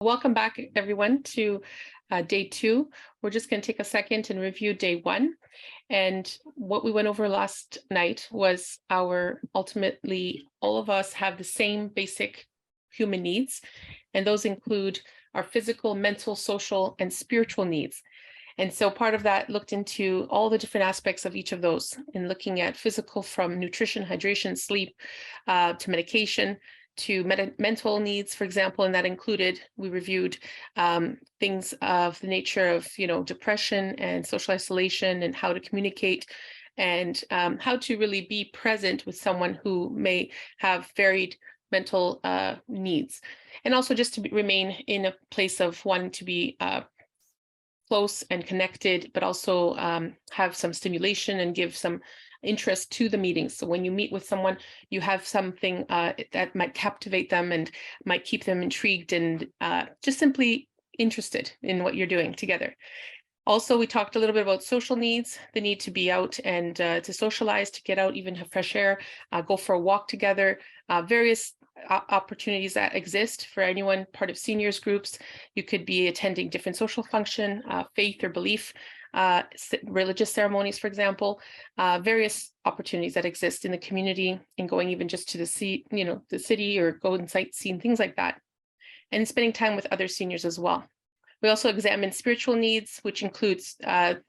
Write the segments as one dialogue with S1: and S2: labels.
S1: Welcome back, everyone, to day two. We're just going to take a second and review day one. And what we went over last night was ultimately, all of us have the same basic human needs. And those include our physical, mental, social, and spiritual needs. And so part of that looked into all the different aspects of each of those, in looking at physical, from nutrition, hydration, sleep, to medication, to mental needs, for example, and that included, we reviewed things of the nature of, depression and social isolation and how to communicate and how to really be present with someone who may have varied mental needs. And also just to remain in a place of wanting to be close and connected, but also have some stimulation and give some interest to the meetings. So when you meet with someone, you have something that might captivate them and might keep them intrigued and just simply interested in what you're doing together. Also, we talked a little bit about social needs, the need to be out and to socialize, to get out, even have fresh air, go for a walk together, various opportunities that exist for anyone part of seniors groups. You could be attending different social function, faith or belief, religious ceremonies, for example, various opportunities that exist in the community, and going even just to the city or go and sightseeing, things like that, and spending time with other seniors as well. We also examine spiritual needs, which includes, for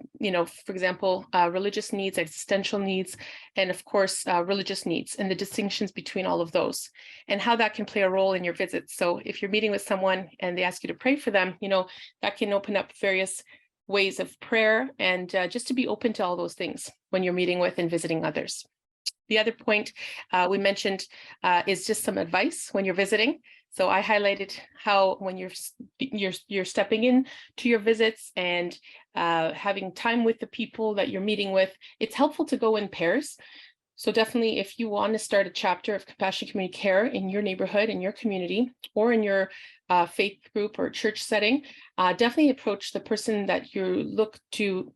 S1: example, religious needs, existential needs, and of course, religious needs, and the distinctions between all of those, and how that can play a role in your visits. So if you're meeting with someone and they ask you to pray for them, that can open up various ways of prayer, and just to be open to all those things when you're meeting with and visiting others. The other point we mentioned is just some advice when you're visiting. So I highlighted how when you're stepping in to your visits and having time with the people that you're meeting with, it's helpful to go in pairs. So definitely, if you want to start a chapter of compassionate community care in your neighborhood, in your community, or in your faith group or church setting, definitely approach the person that you look to,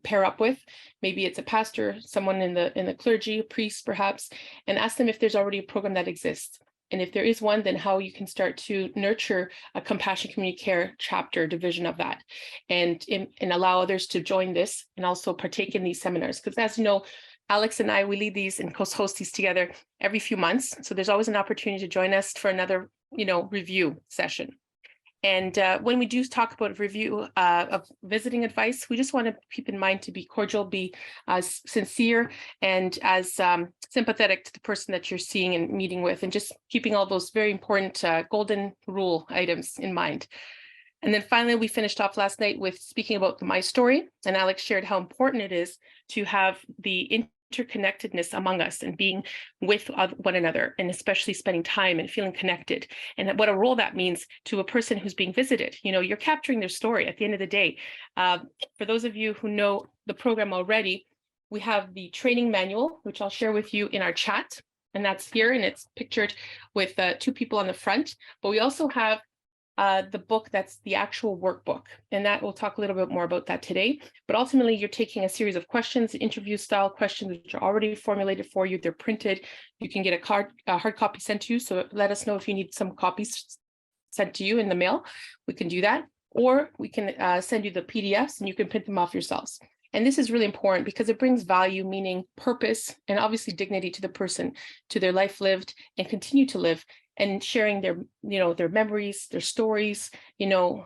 S1: pair up with. Maybe it's a pastor, someone in the clergy, a priest perhaps, and ask them if there's already a program that exists. And if there is one, then how you can start to nurture a compassionate community care chapter division of that, and allow others to join this and also partake in these seminars. Because as you know, Alex and I, we lead these and host these together every few months. So there's always an opportunity to join us for another, review session. And when we do talk about review of visiting advice, we just want to keep in mind to be cordial, be as sincere and as sympathetic to the person that you're seeing and meeting with, and just keeping all those very important golden rule items in mind. And then finally, we finished off last night with speaking about my story, and Alex shared how important it is to have the interconnectedness among us and being with one another, and especially spending time and feeling connected, and what a role that means to a person who's being visited. You're capturing their story at the end of the day. For those of you who know the program already, we have the training manual, which I'll share with you in our chat, and that's here, and it's pictured with two people on the front. But we also have the book that's the actual workbook, and that we'll talk a little bit more about that today. But ultimately, you're taking a series of questions, interview style questions, which are already formulated for you. They're printed. You can get a hard copy sent to you. So let us know if you need some copies sent to you in the mail. We can do that, or we can send you the PDFs and you can print them off yourselves. And this is really important because it brings value, meaning purpose, and obviously dignity to the person, to their life lived and continue to live, and sharing their, their memories, their stories,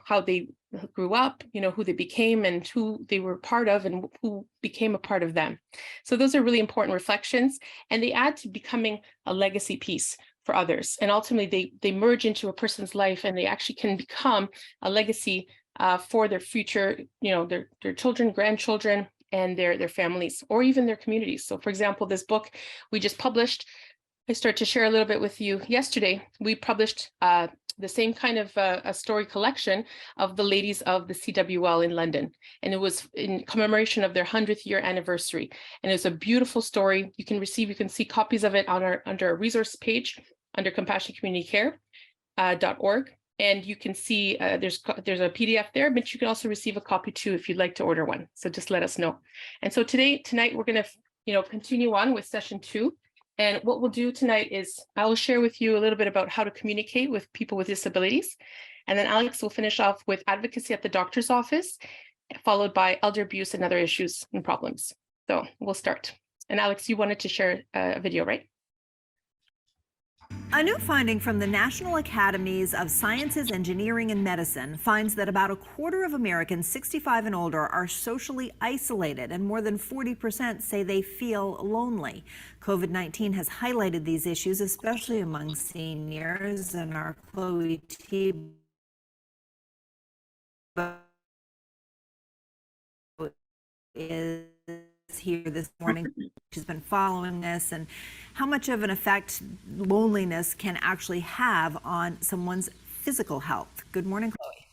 S1: how they grew up, who they became and who they were part of and who became a part of them. So those are really important reflections, and they add to becoming a legacy piece for others. And ultimately, they merge into a person's life, and they actually can become a legacy for their future, their children, grandchildren, and their families, or even their communities. So for example, this book we just published, I started to share a little bit with you yesterday. We published the same kind of a story collection of the ladies of the CWL in London. And it was in commemoration of their 100th year anniversary. And it's a beautiful story. You can see copies of it on under a resource page under compassionatecommunitycare.org. And you can see there's a PDF there, but you can also receive a copy too if you'd like to order one. So just let us know. And so tonight we're going to continue on with session 2. And what we'll do tonight is I will share with you a little bit about how to communicate with people with disabilities. And then Alex will finish off with advocacy at the doctor's office, followed by elder abuse and other issues and problems. So we'll start. And Alex, you wanted to share a video, right?
S2: A new finding from the National Academies of Sciences, Engineering, and Medicine finds that about a quarter of Americans 65 and older are socially isolated, and more than 40% say they feel lonely. COVID-19 has highlighted these issues, especially among seniors, and our Chloe T. is here this morning. She's been following this and how much of an effect loneliness can actually have on someone's physical health. Good morning, Chloe.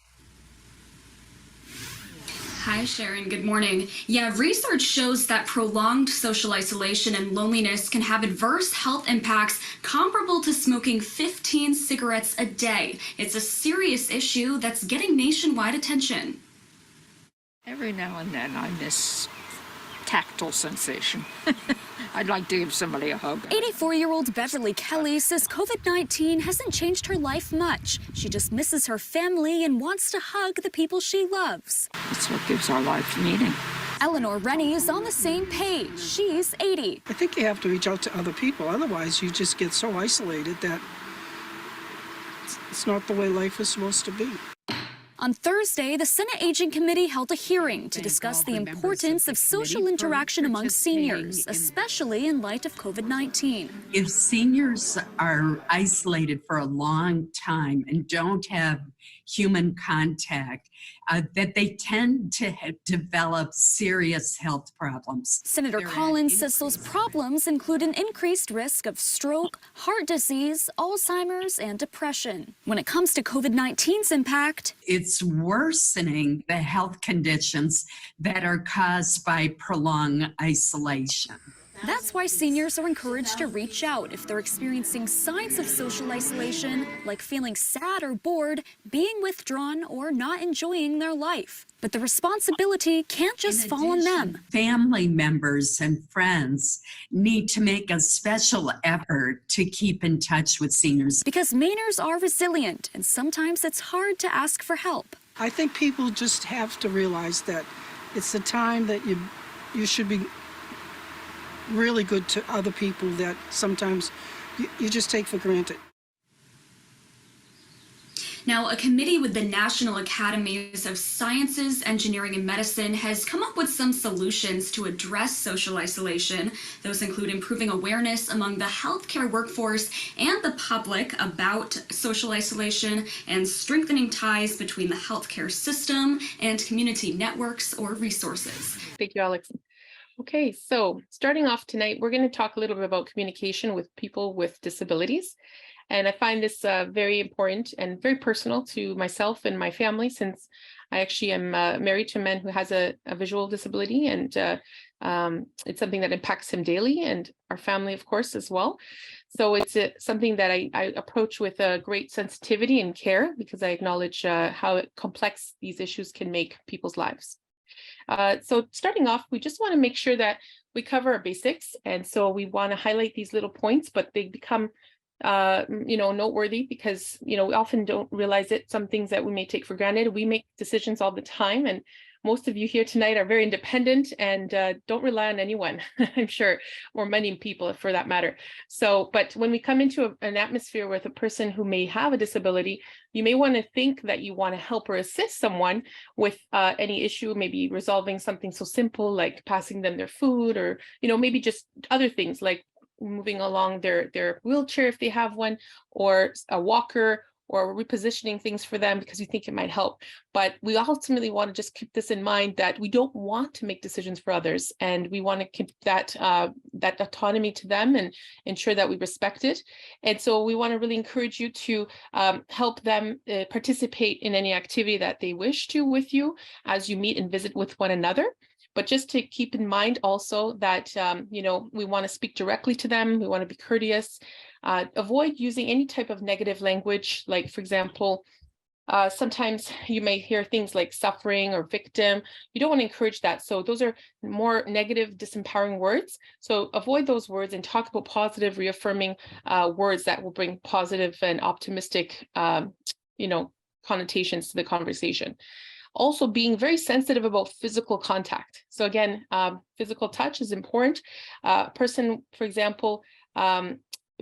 S3: Hi, Sharon. Good morning. Yeah, research shows that prolonged social isolation and loneliness can have adverse health impacts comparable to smoking 15 cigarettes a day. It's a serious issue that's getting nationwide attention.
S4: Every now and then I miss tactile sensation. I'd like to give somebody a hug.
S5: 84-year-old Beverly Kelly says COVID-19 hasn't changed her life much. She just misses her family and wants to hug the people she loves.
S4: It's what gives our life meaning.
S5: Eleanor Rennie is on the same page. She's 80.
S6: I think you have to reach out to other people. Otherwise, you just get so isolated that it's not the way life is supposed to be.
S5: On Thursday, the Senate Aging Committee held a hearing to discuss the importance of social interaction among seniors, especially in light of COVID-19.
S7: If seniors are isolated for a long time and don't have human contact, that they tend to develop serious health problems.
S5: Senator Collins says those problems include an increased risk of stroke, heart disease, Alzheimer's, and depression. When it comes to COVID-19's impact,
S7: it's worsening the health conditions that are caused by prolonged isolation.
S5: that's why seniors are encouraged to reach out if they're experiencing signs of social isolation, like feeling sad or bored, being withdrawn, or not enjoying their life. But the responsibility can't just fall on them.
S7: Family members and friends need to make a special effort to keep in touch with seniors.
S5: Because Mainers are resilient, and sometimes it's hard to ask for help.
S6: I think people just have to realize that it's a time that you should be really good to other people that sometimes you just take for granted.
S3: Now, a committee with the National Academies of Sciences, Engineering, and Medicine has come up with some solutions to address social isolation. Those include improving awareness among the healthcare workforce and the public about social isolation and strengthening ties between the healthcare system and community networks or resources.
S1: Thank you, Alex. Okay, so starting off tonight, we're going to talk a little bit about communication with people with disabilities. And I find this very important and very personal to myself and my family, since I actually am married to a man who has a visual disability, and it's something that impacts him daily, and our family, of course, as well. So it's something that I approach with a great sensitivity and care, because I acknowledge how complex these issues can make people's lives. So starting off, we just want to make sure that we cover our basics. And so we want to highlight these little points, but they become noteworthy because, we often don't realize it. Some things that we may take for granted, we make decisions all the time. And most of you here tonight are very independent and don't rely on anyone, I'm sure, or many people for that matter. So, but when we come into an atmosphere with a person who may have a disability, you may want to think that you want to help or assist someone with any issue, maybe resolving something so simple like passing them their food, or, maybe just other things like moving along their wheelchair if they have one, or a walker, or repositioning things for them because you think it might help. But we ultimately want to just keep this in mind, that we don't want to make decisions for others, and we want to keep that autonomy to them and ensure that we respect it. And so we want to really encourage you to help them participate in any activity that they wish to with you as you meet and visit with one another. But just to keep in mind also that, we want to speak directly to them. We want to be courteous. Avoid using any type of negative language, like, for example, Sometimes you may hear things like suffering or victim. You don't want to encourage that. So those are more negative, disempowering words. So avoid those words and talk about positive, reaffirming words that will bring positive and optimistic, connotations to the conversation. Also being very sensitive about physical contact. So again, physical touch is important. A person, for example,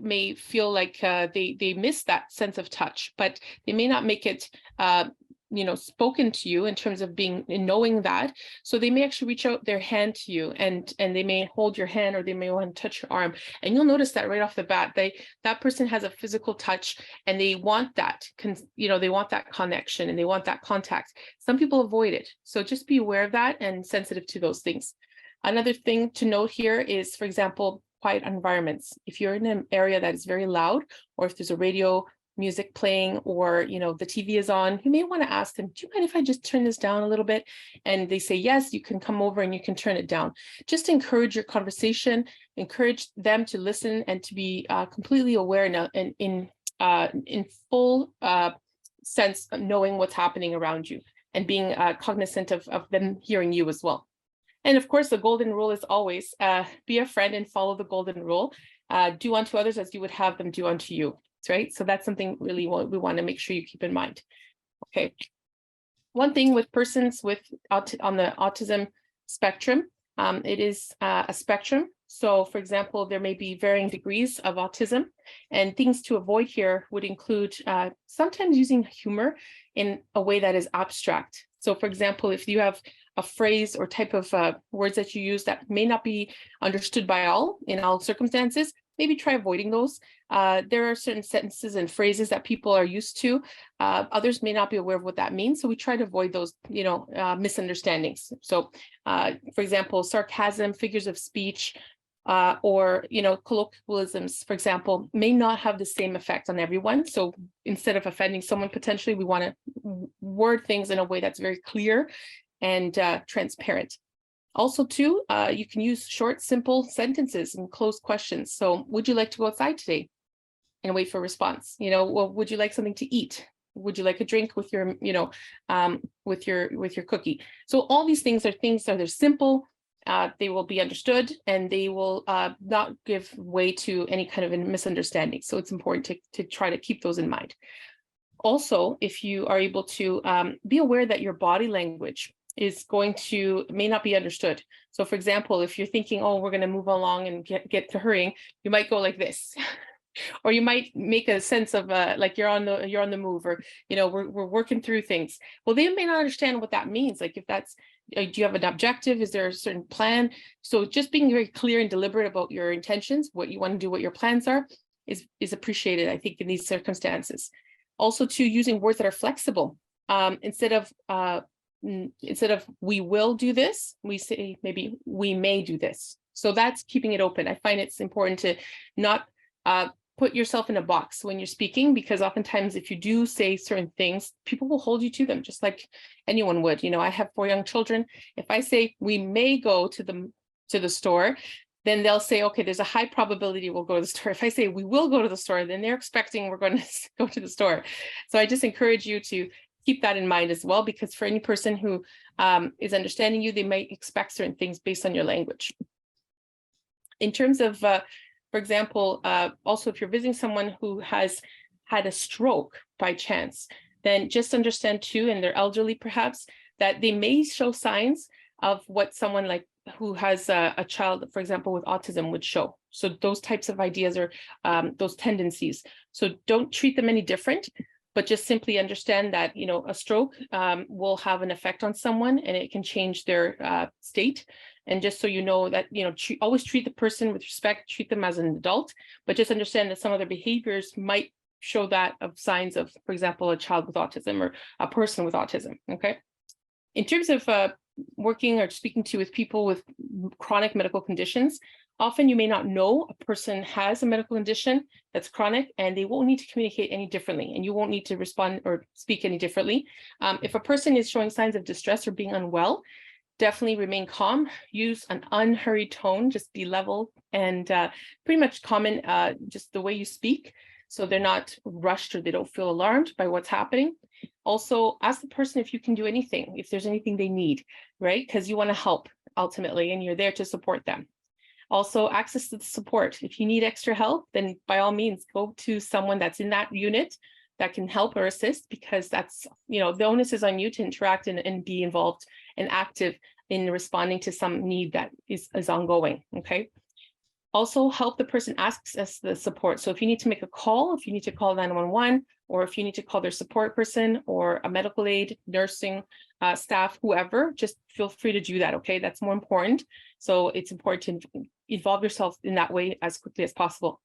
S1: may feel like they miss that sense of touch, but they may not make it spoken to you in terms of knowing that. So they may actually reach out their hand to you, and they may hold your hand, or they may want to touch your arm, and you'll notice that right off the bat, that person has a physical touch, and they want that they want that connection, and they want that contact. Some people avoid it, so just be aware of that and sensitive to those things. Another thing to note here is, for example, quiet environments. If you're in an area that is very loud, or if there's a radio music playing, or the TV is on, you may want to ask them, do you mind if I just turn this down a little bit? And they say yes, you can come over and you can turn it down. Just encourage your conversation, encourage them to listen and to be completely aware now and in full sense of knowing what's happening around you, and being cognizant of them hearing you as well. And of course, the golden rule is always be a friend and follow the golden rule. Do unto others as you would have them do unto you, right? So that's something really we want to make sure you keep in mind. Okay. One thing with persons on the autism spectrum, it is a spectrum. So for example, there may be varying degrees of autism, and things to avoid here would include sometimes using humor in a way that is abstract. So for example, if you have a phrase or type of words that you use that may not be understood by all in all circumstances, maybe try avoiding those. There are certain sentences and phrases that people are used to. Others may not be aware of what that means. So we try to avoid those, misunderstandings. So for example, sarcasm, figures of speech, or colloquialisms, for example, may not have the same effect on everyone. So instead of offending someone potentially, we want to word things in a way that's very clear and transparent. Also, too, you can use short, simple sentences and closed questions. So, would you like to go outside today? And wait for a response. Well, would you like something to eat? Would you like a drink with your, with your cookie? So all these things are things that are simple. They will be understood, and they will not give way to any kind of a misunderstanding. So it's important to try to keep those in mind. Also, if you are able to be aware that your body language may not be understood. So for example, if you're thinking, oh, we're going to move along and get to hurrying, you might go like this. Or you might make a sense of like you're on the move, or we're working through things. Well, they may not understand what that means. Like if that's, do you have an objective? Is there a certain plan? So just being very clear and deliberate about your intentions, what you want to do, what your plans are, is appreciated, I think, in these circumstances. Also, too, using words that are flexible. Instead of we will do this, we say maybe we may do this. So that's keeping it open. I find it's important to not put yourself in a box when you're speaking, because oftentimes if you do say certain things, people will hold you to them, just like anyone would. I have 4 young children. If I say we may go to the store, then they'll say, okay, there's a high probability we'll go to the store. If I say we will go to the store, then they're expecting we're going to go to the store. So I just encourage you to keep that in mind as well, because for any person who is understanding you, they might expect certain things based on your language. In terms of, for example, also if you're visiting someone who has had a stroke by chance, then just understand too, and they're elderly perhaps, that they may show signs of what someone like who has a child, for example, with autism would show. So those types of ideas or those tendencies. So don't treat them any different, but just simply understand that, a stroke will have an effect on someone, and it can change their state. And just so you know that, always treat the person with respect, treat them as an adult, but just understand that some of their behaviors might show that of signs of, for example, a child with autism or a person with autism, okay? In terms of working or speaking with people with chronic medical conditions, often you may not know a person has a medical condition that's chronic, and they won't need to communicate any differently, and you won't need to respond or speak any differently. If a person is showing signs of distress or being unwell, definitely remain calm, use an unhurried tone, just be level, and pretty much comment just the way you speak, so they're not rushed or they don't feel alarmed by what's happening. Also, ask the person if you can do anything, if there's anything they need, right? Because you want to help ultimately, and you're there to support them. Also, access to the support. If you need extra help, then by all means, go to someone that's in that unit that can help or assist, because that's, the onus is on you to interact and be involved and active in responding to some need that is ongoing, okay? Also, help the person access the support. So if you need to make a call, if you need to call 911, or if you need to call their support person or a medical aid, nursing staff, whoever, just feel free to do that, okay? That's more important. So it's important to involve yourself in that way as quickly as possible.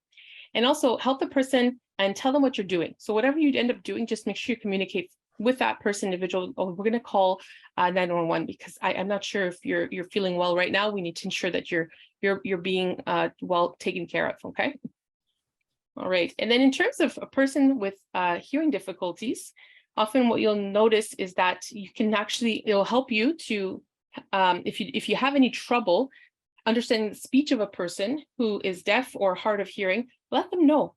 S1: And also help the person and tell them what you're doing. So whatever you end up doing, just make sure you communicate with that person, individual. Oh, we're going to call 911 because I'm not sure if you're feeling well right now. We need to ensure that you're being well taken care of. Okay. All right. And then in terms of a person with hearing difficulties, often what you'll notice is that you can actually, it'll help you to, if you have any trouble understanding the speech of a person who is deaf or hard of hearing, let them know,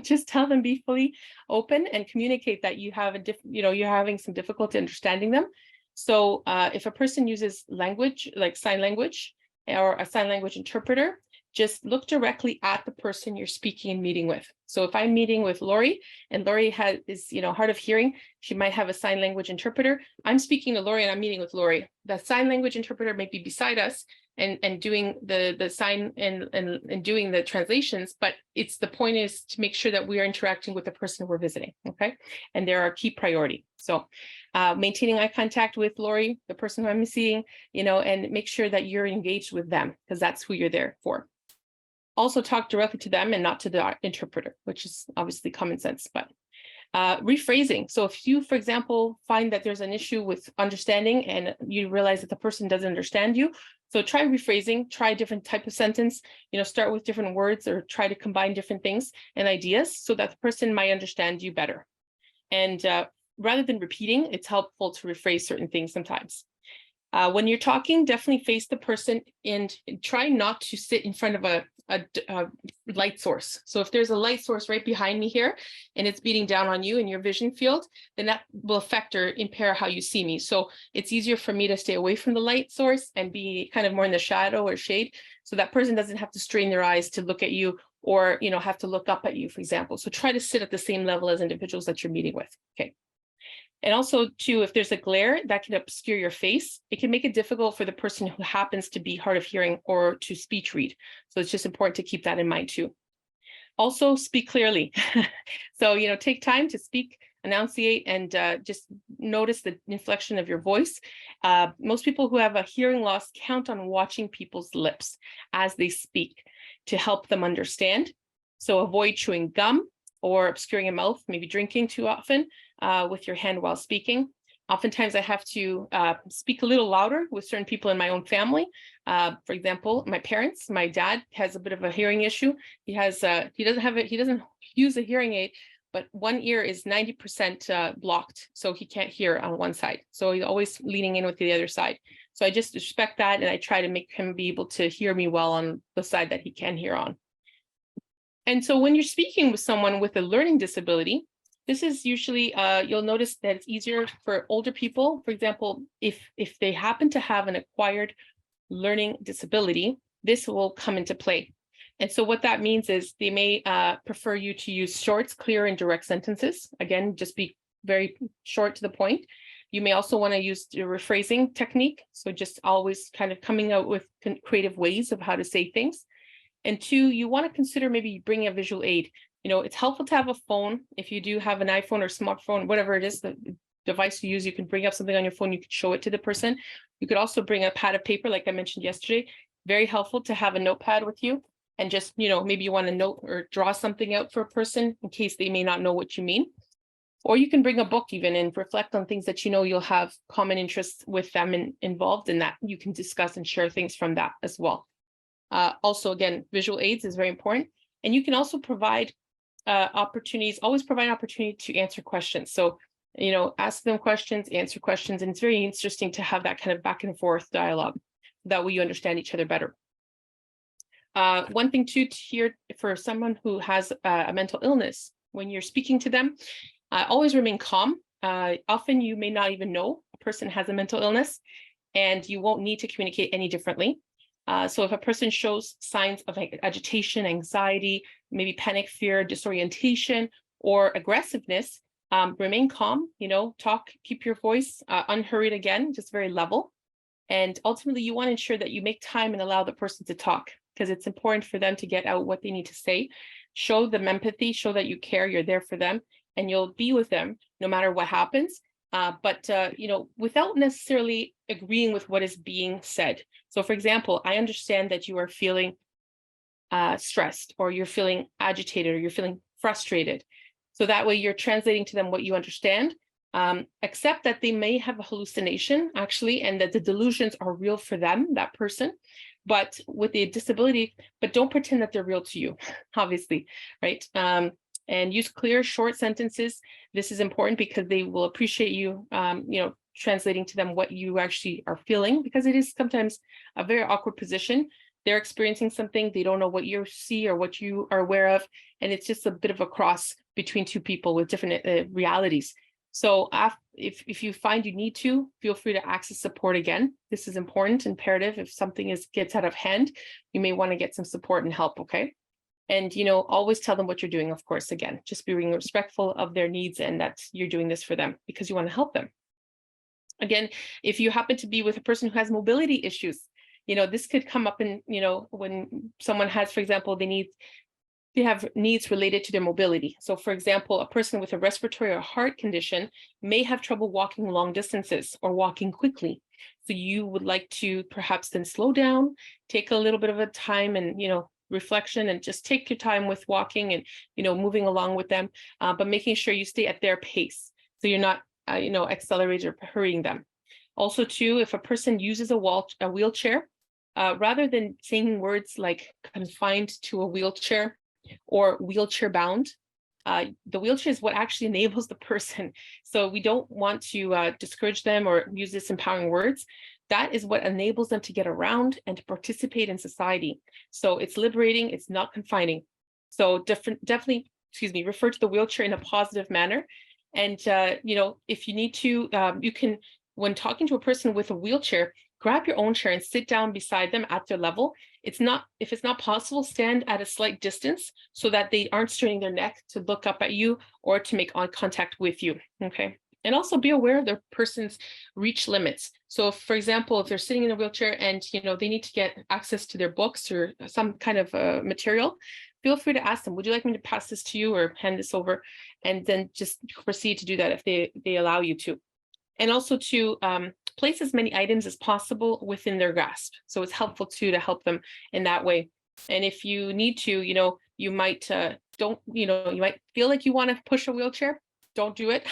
S1: just tell them, be fully open and communicate that you have you're having some difficulty understanding them. So if a person uses language, like sign language or a sign language interpreter, just look directly at the person you're speaking and meeting with. So if I'm meeting with Lori and Lori is hard of hearing, she might have a sign language interpreter. I'm speaking to Lori and I'm meeting with Lori. The sign language interpreter may be beside us and doing the sign and doing the translations, but the point is to make sure that we are interacting with the person we're visiting, okay? And they're our key priority. So maintaining eye contact with Lori, the person who I'm seeing, and make sure that you're engaged with them, because that's who you're there for. Also talk directly to them and not to the interpreter, which is obviously common sense, but rephrasing. So if you, for example, find that there's an issue with understanding and you realize that the person doesn't understand you, so try rephrasing, try a different type of sentence, start with different words or try to combine different things and ideas so that the person might understand you better. And rather than repeating, it's helpful to rephrase certain things sometimes. When you're talking, definitely face the person and try not to sit in front of a light source. So if there's a light source right behind me here and it's beating down on you in your vision field, then that will affect or impair how you see me. So it's easier for me to stay away from the light source and be kind of more in the shadow or shade, so that person doesn't have to strain their eyes to look at you or have to look up at you, for example. So try to sit at the same level as individuals that you're meeting with. Okay. And also too, if there's a glare that can obscure your face, it can make it difficult for the person who happens to be hard of hearing or to speech read. So it's just important to keep that in mind too. Also speak clearly. So, take time to speak, enunciate, and just notice the inflection of your voice. Most people who have a hearing loss count on watching people's lips as they speak to help them understand. So avoid chewing gum or obscuring a mouth, maybe drinking too often with your hand while speaking. Oftentimes I have to speak a little louder with certain people in my own family. For example, my parents, my dad has a bit of a hearing issue. He doesn't use a hearing aid, but one ear is 90% blocked. So he can't hear on one side. So he's always leaning in with the other side. So I just respect that. And I try to make him be able to hear me well on the side that he can hear on. And so when you're speaking with someone with a learning disability, this is usually, you'll notice that it's easier for older people. For example, if they happen to have an acquired learning disability, this will come into play. And so what that means is they may prefer you to use short, clear, and direct sentences. Again, just be very short to the point. You may also want to use the rephrasing technique. So just always kind of coming out with creative ways of how to say things. And two, you want to consider maybe bringing a visual aid. It's helpful to have a phone. If you do have an iPhone or smartphone, whatever it is, the device you use, you can bring up something on your phone, you could show it to the person. You could also bring a pad of paper, like I mentioned yesterday. Very helpful to have a notepad with you. And just, maybe you want to note or draw something out for a person in case they may not know what you mean. Or you can bring a book even and reflect on things that you'll have common interests with them and involved in that. You can discuss and share things from that as well. Also, again, visual aids is very important. And you can also provide always provide an opportunity to answer questions. So, ask them questions, answer questions. And it's very interesting to have that kind of back and forth dialogue. That way you understand each other better. One thing too, to hear for someone who has a mental illness, when you're speaking to them, always remain calm. often you may not even know a person has a mental illness, and you won't need to communicate any differently. So if a person shows signs of agitation, anxiety, maybe panic, fear, disorientation, or aggressiveness, remain calm, talk, keep your voice unhurried again, just very level. And ultimately, you want to ensure that you make time and allow the person to talk, because it's important for them to get out what they need to say. Show them empathy, show that you care, you're there for them, and you'll be with them no matter what happens. But without necessarily agreeing with what is being said. So for example, I understand that you are feeling stressed, or you're feeling agitated, or you're feeling frustrated. So that way you're translating to them what you understand. Accept that they may have a hallucination actually, and that the delusions are real for them, that person, but with the disability, but don't pretend that they're real to you, obviously, right? And use clear, short sentences. This is important because they will appreciate you, translating to them what you actually are feeling, because it is sometimes a very awkward position. They're experiencing something, they don't know what you see or what you are aware of, and it's just a bit of a cross between two people with different realities. So if you find you need to, feel free to access support again. This is important, imperative. If something gets out of hand, you may want to get some support and help, okay? And, always tell them what you're doing, of course, again, just being respectful of their needs and that you're doing this for them because you want to help them. Again, if you happen to be with a person who has mobility issues, this could come up in, when someone has, for example, they have needs related to their mobility. So for example, a person with a respiratory or heart condition may have trouble walking long distances or walking quickly. So you would like to perhaps then slow down, take a little bit of a time and, reflection, and just take your time with walking and, moving along with them, but making sure you stay at their pace. So you're not, accelerating or hurrying them. Also too, if a person uses a wheelchair, rather than saying words like confined to a wheelchair or wheelchair bound, the wheelchair is what actually enables the person. So we don't want to discourage them or use disempowering words. That is what enables them to get around and to participate in society. So it's liberating, it's not confining. So definitely, refer to the wheelchair in a positive manner. And, if you need to, you can, when talking to a person with a wheelchair, grab your own chair and sit down beside them at their level. If it's not possible, stand at a slight distance so that they aren't straining their neck to look up at you or to make eye contact with you, okay? And also be aware of the person's reach limits. So if, for example, if they're sitting in a wheelchair and, they need to get access to their books or some kind of material, feel free to ask them, would you like me to pass this to you or hand this over? And then just proceed to do that if they allow you to. And also to place as many items as possible within their grasp. So it's helpful too to help them in that way. And if you need to, you might you might feel like you want to push a wheelchair. Don't do it.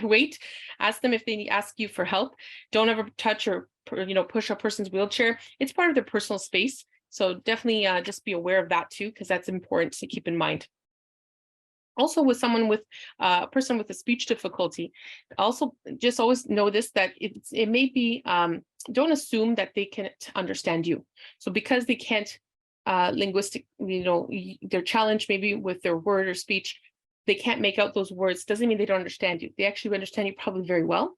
S1: Wait. Ask them if they ask you for help. Don't ever touch or push a person's wheelchair. It's part of their personal space. So definitely just be aware of that too, because that's important to keep in mind. Also, with someone with a person with a speech difficulty, also just always know this, that it may be, don't assume that they can't understand you. So because they can't they're challenged maybe with their word or speech, they can't make out those words, doesn't mean they don't understand you. They actually understand you probably very well.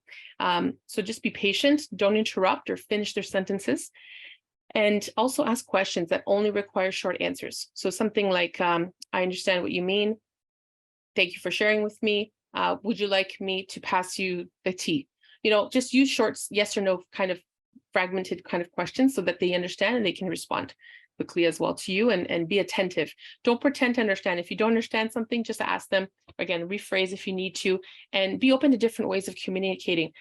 S1: So just be patient, don't interrupt or finish their sentences. And also ask questions that only require short answers. So something like, I understand what you mean. Thank you for sharing with me. Would you like me to pass you the tea? Just use short yes or no kind of fragmented kind of questions so that they understand and they can respond quickly as well to you, and be attentive. Don't pretend to understand. If you don't understand something, just ask them. Again, rephrase if you need to, and be open to different ways of communicating.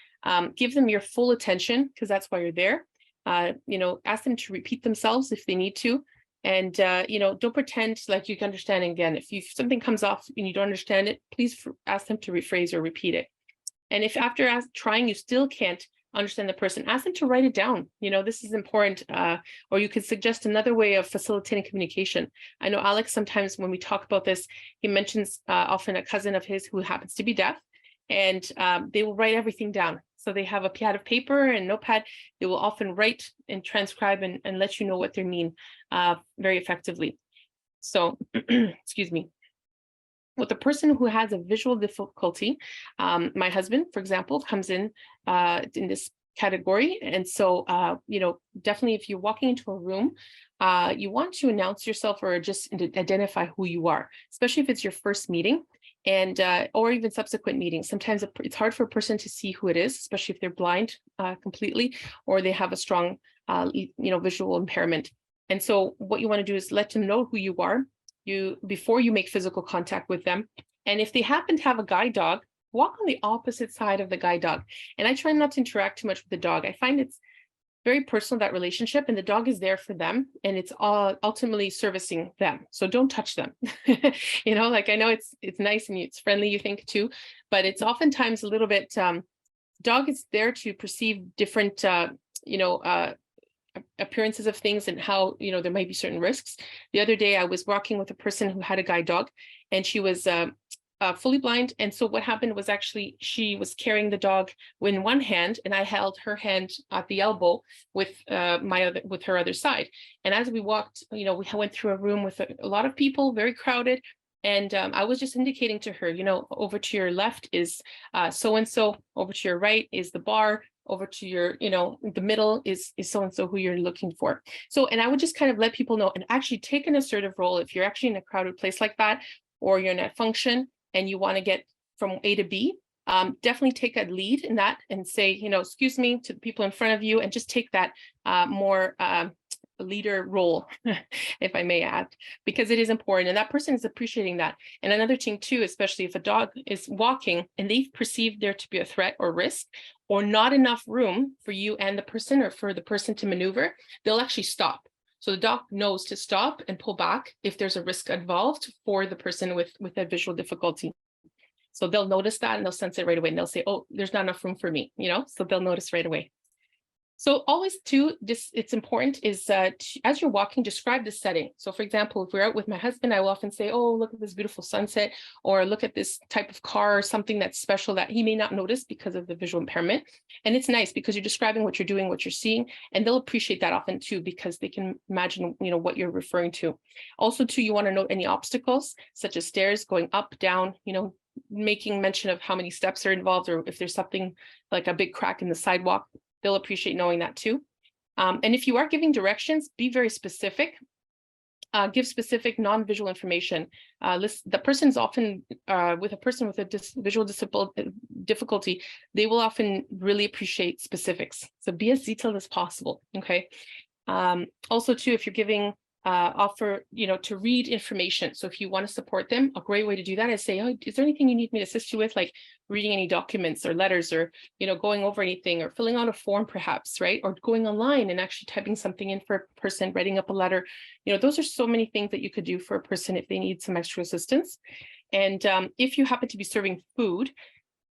S1: Give them your full attention because that's why you're there. Ask them to repeat themselves if they need to. And, don't pretend like you can understand. Again, if something comes off and you don't understand it, please ask them to rephrase or repeat it. And if after trying you still can't understand the person, ask them to write it down. This is important. Or you could suggest another way of facilitating communication. I know Alex, sometimes when we talk about this, he mentions often a cousin of his who happens to be deaf, and they will write everything down. So they have a pad of paper and notepad. They will often write and transcribe and let you know what they mean very effectively. So, excuse me. With a person who has a visual difficulty, my husband, for example, comes in this category. And so, definitely if you're walking into a room, you want to announce yourself or just identify who you are, especially if it's your first meeting and or even subsequent meetings. Sometimes it's hard for a person to see who it is, especially if they're blind completely, or they have a strong, visual impairment. And so what you want to do is let them know who you are before you make physical contact with them. And if they happen to have a guide dog, walk on the opposite side of the guide dog. And I try not to interact too much with the dog. I find it's very personal, that relationship, and the dog is there for them, and it's all ultimately servicing them. So don't touch them. I know it's nice and it's friendly, you think too, but it's oftentimes a little bit, dog is there to perceive different, appearances of things and how, there might be certain risks. The other day I was walking with a person who had a guide dog, and she was fully blind. And so what happened was actually she was carrying the dog in one hand, and I held her hand at the elbow with her other side. And as we walked, we went through a room with a lot of people, very crowded. And I was just indicating to her, over to your left is so-and-so, over to your right is the bar, over to your, the middle is so-and-so who you're looking for. So, and I would just kind of let people know and actually take an assertive role if you're actually in a crowded place like that, or you're in a function and you want to get from A to B, definitely take a lead in that and say, excuse me to the people in front of you, and just take that more leader role, if I may add, because it is important and that person is appreciating that. And another thing too, especially if a dog is walking and they've perceived there to be a threat or risk, or not enough room for you and the person, or for the person to maneuver, they'll actually stop. So the dog knows to stop and pull back if there's a risk involved for the person with a visual difficulty. So they'll notice that and they'll sense it right away, and they'll say, oh, there's not enough room for me, so they'll notice right away. So always too, it's important is as you're walking, describe the setting. So for example, if we're out with my husband, I will often say, oh, look at this beautiful sunset, or look at this type of car, or something that's special that he may not notice because of the visual impairment. And it's nice because you're describing what you're doing, what you're seeing, and they'll appreciate that often too, because they can imagine, what you're referring to. Also too, you want to note any obstacles, such as stairs going up, down, making mention of how many steps are involved, or if there's something like a big crack in the sidewalk. They'll appreciate knowing that too. And if you are giving directions, be very specific. Give specific non-visual information. The person's often, with a person with a visual difficulty, they will often really appreciate specifics. So be as detailed as possible, okay? Also too, if you're giving offer, to read information. So if you want to support them, a great way to do that is say, oh, is there anything you need me to assist you with? Like reading any documents or letters, or, going over anything, or filling out a form perhaps, right? Or going online and actually typing something in for a person, writing up a letter. Those are so many things that you could do for a person if they need some extra assistance. And if you happen to be serving food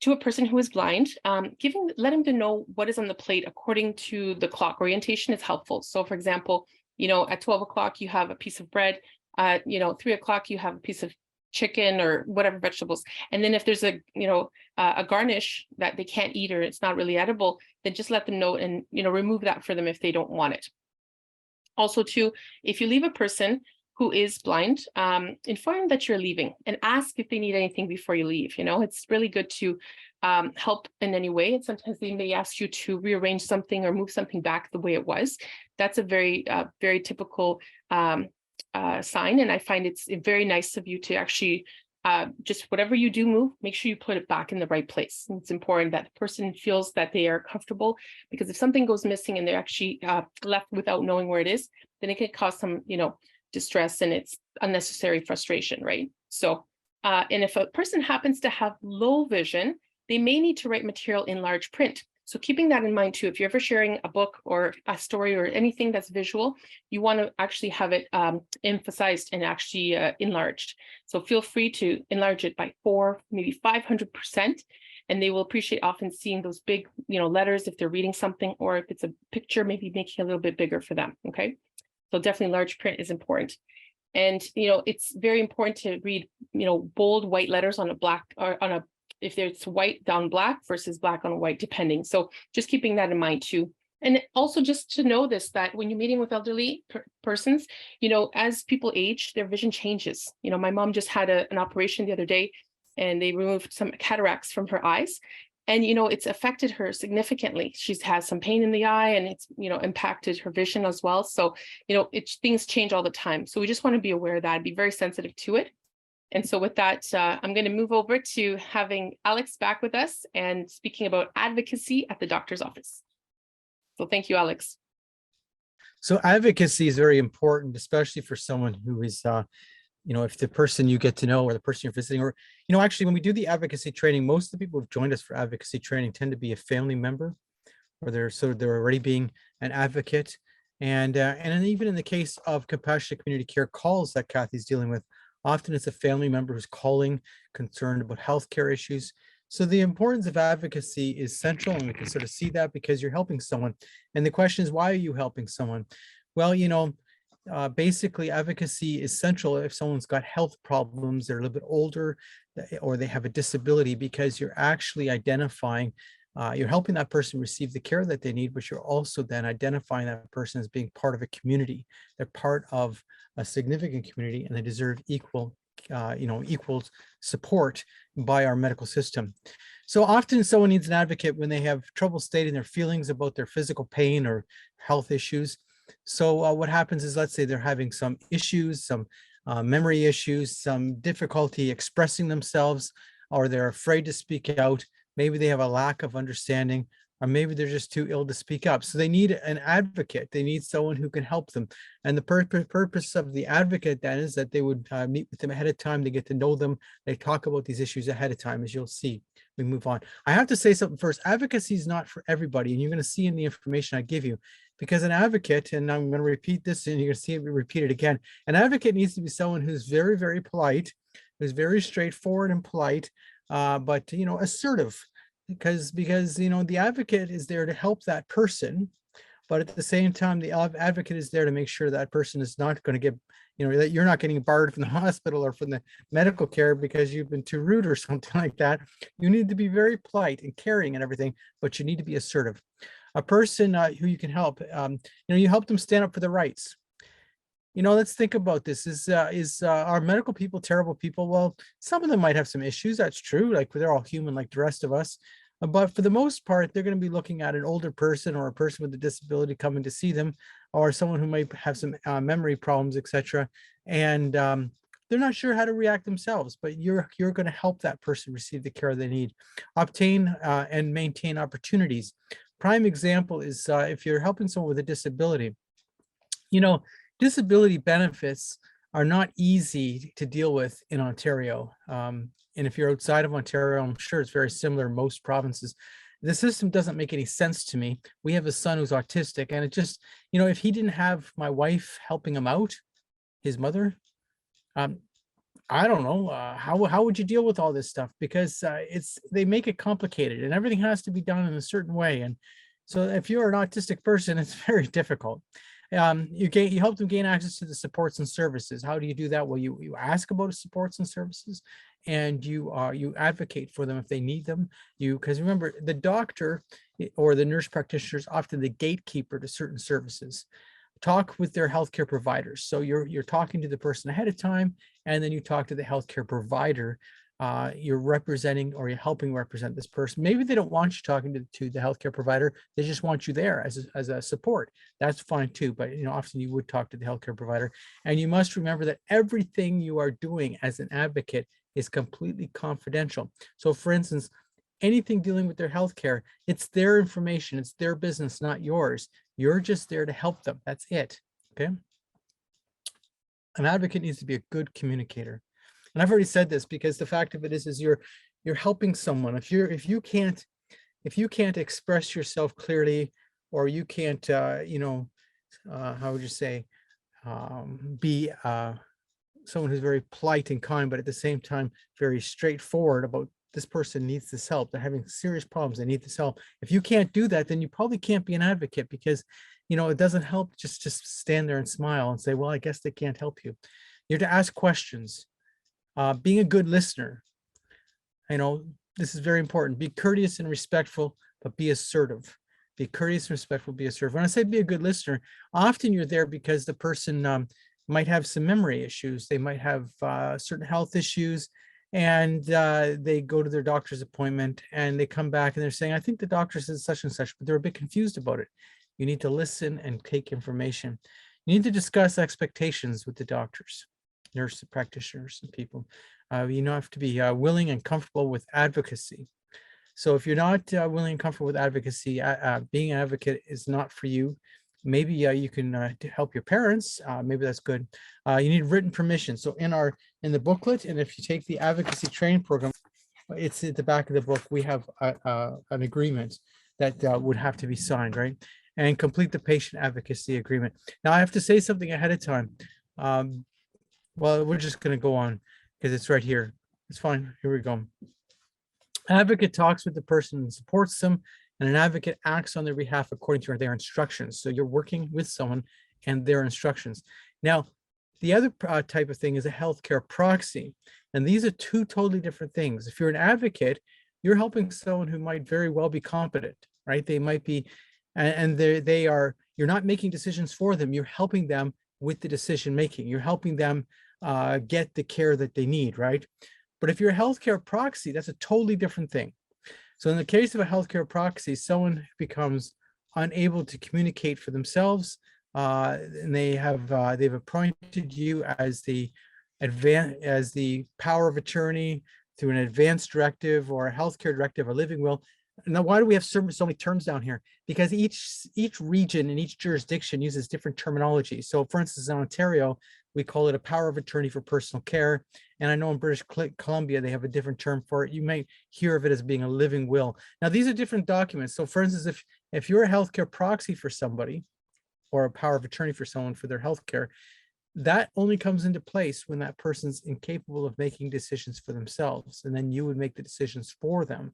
S1: to a person who is blind, letting them know what is on the plate according to the clock. Orientation is helpful. So for example, at 12 o'clock, you have a piece of bread, 3 o'clock, you have a piece of chicken or whatever vegetables. And then if there's a garnish that they can't eat, or it's not really edible, then just let them know and, remove that for them if they don't want it. Also too, if you leave a person who is blind, inform them that you're leaving and ask if they need anything before you leave. It's really good to help in any way. And sometimes they may ask you to rearrange something or move something back the way it was. That's a very, very typical sign. And I find it's very nice of you to actually just whatever you do move, make sure you put it back in the right place. And it's important that the person feels that they are comfortable, because if something goes missing and they're actually left without knowing where it is, then it can cause some, distress, and it's unnecessary frustration, right? So, and if a person happens to have low vision, they may need to write material in large print. So keeping that in mind too, if you're ever sharing a book or a story or anything that's visual, you want to actually have it emphasized and actually enlarged. So feel free to enlarge it by 400, maybe 500%. And they will appreciate often seeing those big, letters if they're reading something, or if it's a picture, maybe making it a little bit bigger for them, okay? So definitely large print is important. And, it's very important to read, bold white letters on a black, or on if it's white down black versus black on white, depending. So just keeping that in mind too. And also just to know this, that when you're meeting with elderly persons, as people age, their vision changes. My mom just had an operation the other day, and they removed some cataracts from her eyes. And, it's affected her significantly. She's had some pain in the eye, and it's, impacted her vision as well. So, things change all the time. So we just want to be aware of that, be very sensitive to it. And so with that, I'm going to move over to having Alex back with us and speaking about advocacy at the doctor's office. So thank you, Alex.
S8: So advocacy is very important, especially for someone who is, if the person you get to know or the person you're visiting, or, actually when we do the advocacy training, most of the people who've joined us for advocacy training tend to be a family member, or they're already being an advocate. And even in the case of compassionate community care calls that Kathy's dealing with, often it's a family member who's calling, concerned about healthcare issues. So the importance of advocacy is central, and we can sort of see that because you're helping someone. And the question is, why are you helping someone? Well, basically advocacy is central if someone's got health problems, they're a little bit older, or they have a disability, because you're actually identifying, you're helping that person receive the care that they need, but you're also then identifying that person as being part of a community. They're part of a significant community, and they deserve equal support by our medical system. So often someone needs an advocate when they have trouble stating their feelings about their physical pain or health issues. So what happens is, let's say they're having some issues, some memory issues, some difficulty expressing themselves, or they're afraid to speak out. Maybe they have a lack of understanding, or maybe they're just too ill to speak up. So they need an advocate. They need someone who can help them. And the purpose of the advocate then is that they would meet with them ahead of time. They get to know them. They talk about these issues ahead of time, as you'll see. We move on. I have to say something first. Advocacy is not for everybody. And you're going to see in the information I give you, because an advocate, and I'm going to repeat this and you're going to see it repeated again. An advocate needs to be someone who's very, very polite, who's very straightforward and polite, but, assertive. Because the advocate is there to help that person, but at the same time the advocate is there to make sure that person is not going to get, that you're not getting barred from the hospital or from the medical care because you've been too rude or something like that. You need to be very polite and caring and everything, but you need to be assertive. A person who you can help, you help them stand up for their rights. Let's think about this. Is our medical people terrible people? Well, some of them might have some issues. That's true. Like, they're all human like the rest of us. But for the most part, they're going to be looking at an older person or a person with a disability coming to see them, or someone who might have some memory problems, etc. And they're not sure how to react themselves, but you're going to help that person receive the care they need, obtain and maintain opportunities. Prime example is if you're helping someone with a disability, disability benefits are not easy to deal with in Ontario. And if you're outside of Ontario, I'm sure it's very similar in most provinces. The system doesn't make any sense to me. We have a son who's autistic, and it just, if he didn't have my wife helping him out, his mother, I don't know, how would you deal with all this stuff? Because they make it complicated, and everything has to be done in a certain way. And so if you're an autistic person, it's very difficult. You help them gain access to the supports and services. How do you do that? Well, you ask about supports and services, and you advocate for them if they need them. Because remember, the doctor or the nurse practitioner is often the gatekeeper to certain services. Talk with their healthcare providers. So you're talking to the person ahead of time, and then you talk to the healthcare provider. You're representing, or you're helping represent this person. Maybe they don't want you talking to the healthcare provider. They just want you there as a support. That's fine too. But often you would talk to the healthcare provider. And you must remember that everything you are doing as an advocate is completely confidential. So for instance, anything dealing with their healthcare, it's their information, it's their business, not yours. You're just there to help them. That's it. Okay. An advocate needs to be a good communicator. And I've already said this, because the fact of it is you're helping someone. If you can't express yourself clearly, or you can't how would you say, be someone who's very polite and kind, but at the same time very straightforward about this person needs this help. They're having serious problems. They need this help. If you can't do that, then you probably can't be an advocate, because it doesn't help just stand there and smile and say, well, I guess they can't help you. You're to ask questions. Being a good listener. This is very important. Be courteous and respectful, but be assertive. Be courteous and respectful, be a servant. When I say be a good listener, often you're there because the person might have some memory issues. They might have certain health issues, and they go to their doctor's appointment and they come back and they're saying, I think the doctor said such and such, but they're a bit confused about it. You need to listen and take information. You need to discuss expectations with the doctors, nurse practitioners, and people. You have to be willing and comfortable with advocacy. So if you're not willing and comfortable with advocacy, being an advocate is not for you. Maybe you can help your parents. Maybe that's good. You need written permission. So in the booklet, and if you take the advocacy training program, it's at the back of the book. We have an agreement that would have to be signed, right? And complete the patient advocacy agreement. Now I have to say something ahead of time. Well, we're just going to go on because it's right here. It's fine. Here we go. Advocate talks with the person and supports them, and an advocate acts on their behalf according to their instructions. So you're working with someone and their instructions. Now, the other type of thing is a healthcare proxy. And these are two totally different things. If you're an advocate, you're helping someone who might very well be competent, right? They might be, and you're not making decisions for them. You're helping them with the decision making. You're helping them get the care that they need, right? But if you're a healthcare proxy, that's a totally different thing. So in the case of a healthcare proxy, someone becomes unable to communicate for themselves, and they've appointed you as the power of attorney through an advance directive or a healthcare directive, a living will. Now, why do we have so many terms down here? Because each region and each jurisdiction uses different terminology. So for instance, in Ontario, we call it a power of attorney for personal care. And I know in British Columbia, they have a different term for it. You may hear of it as being a living will. Now, these are different documents. So for instance, if you're a healthcare proxy for somebody or a power of attorney for someone for their healthcare, that only comes into place when that person's incapable of making decisions for themselves. And then you would make the decisions for them.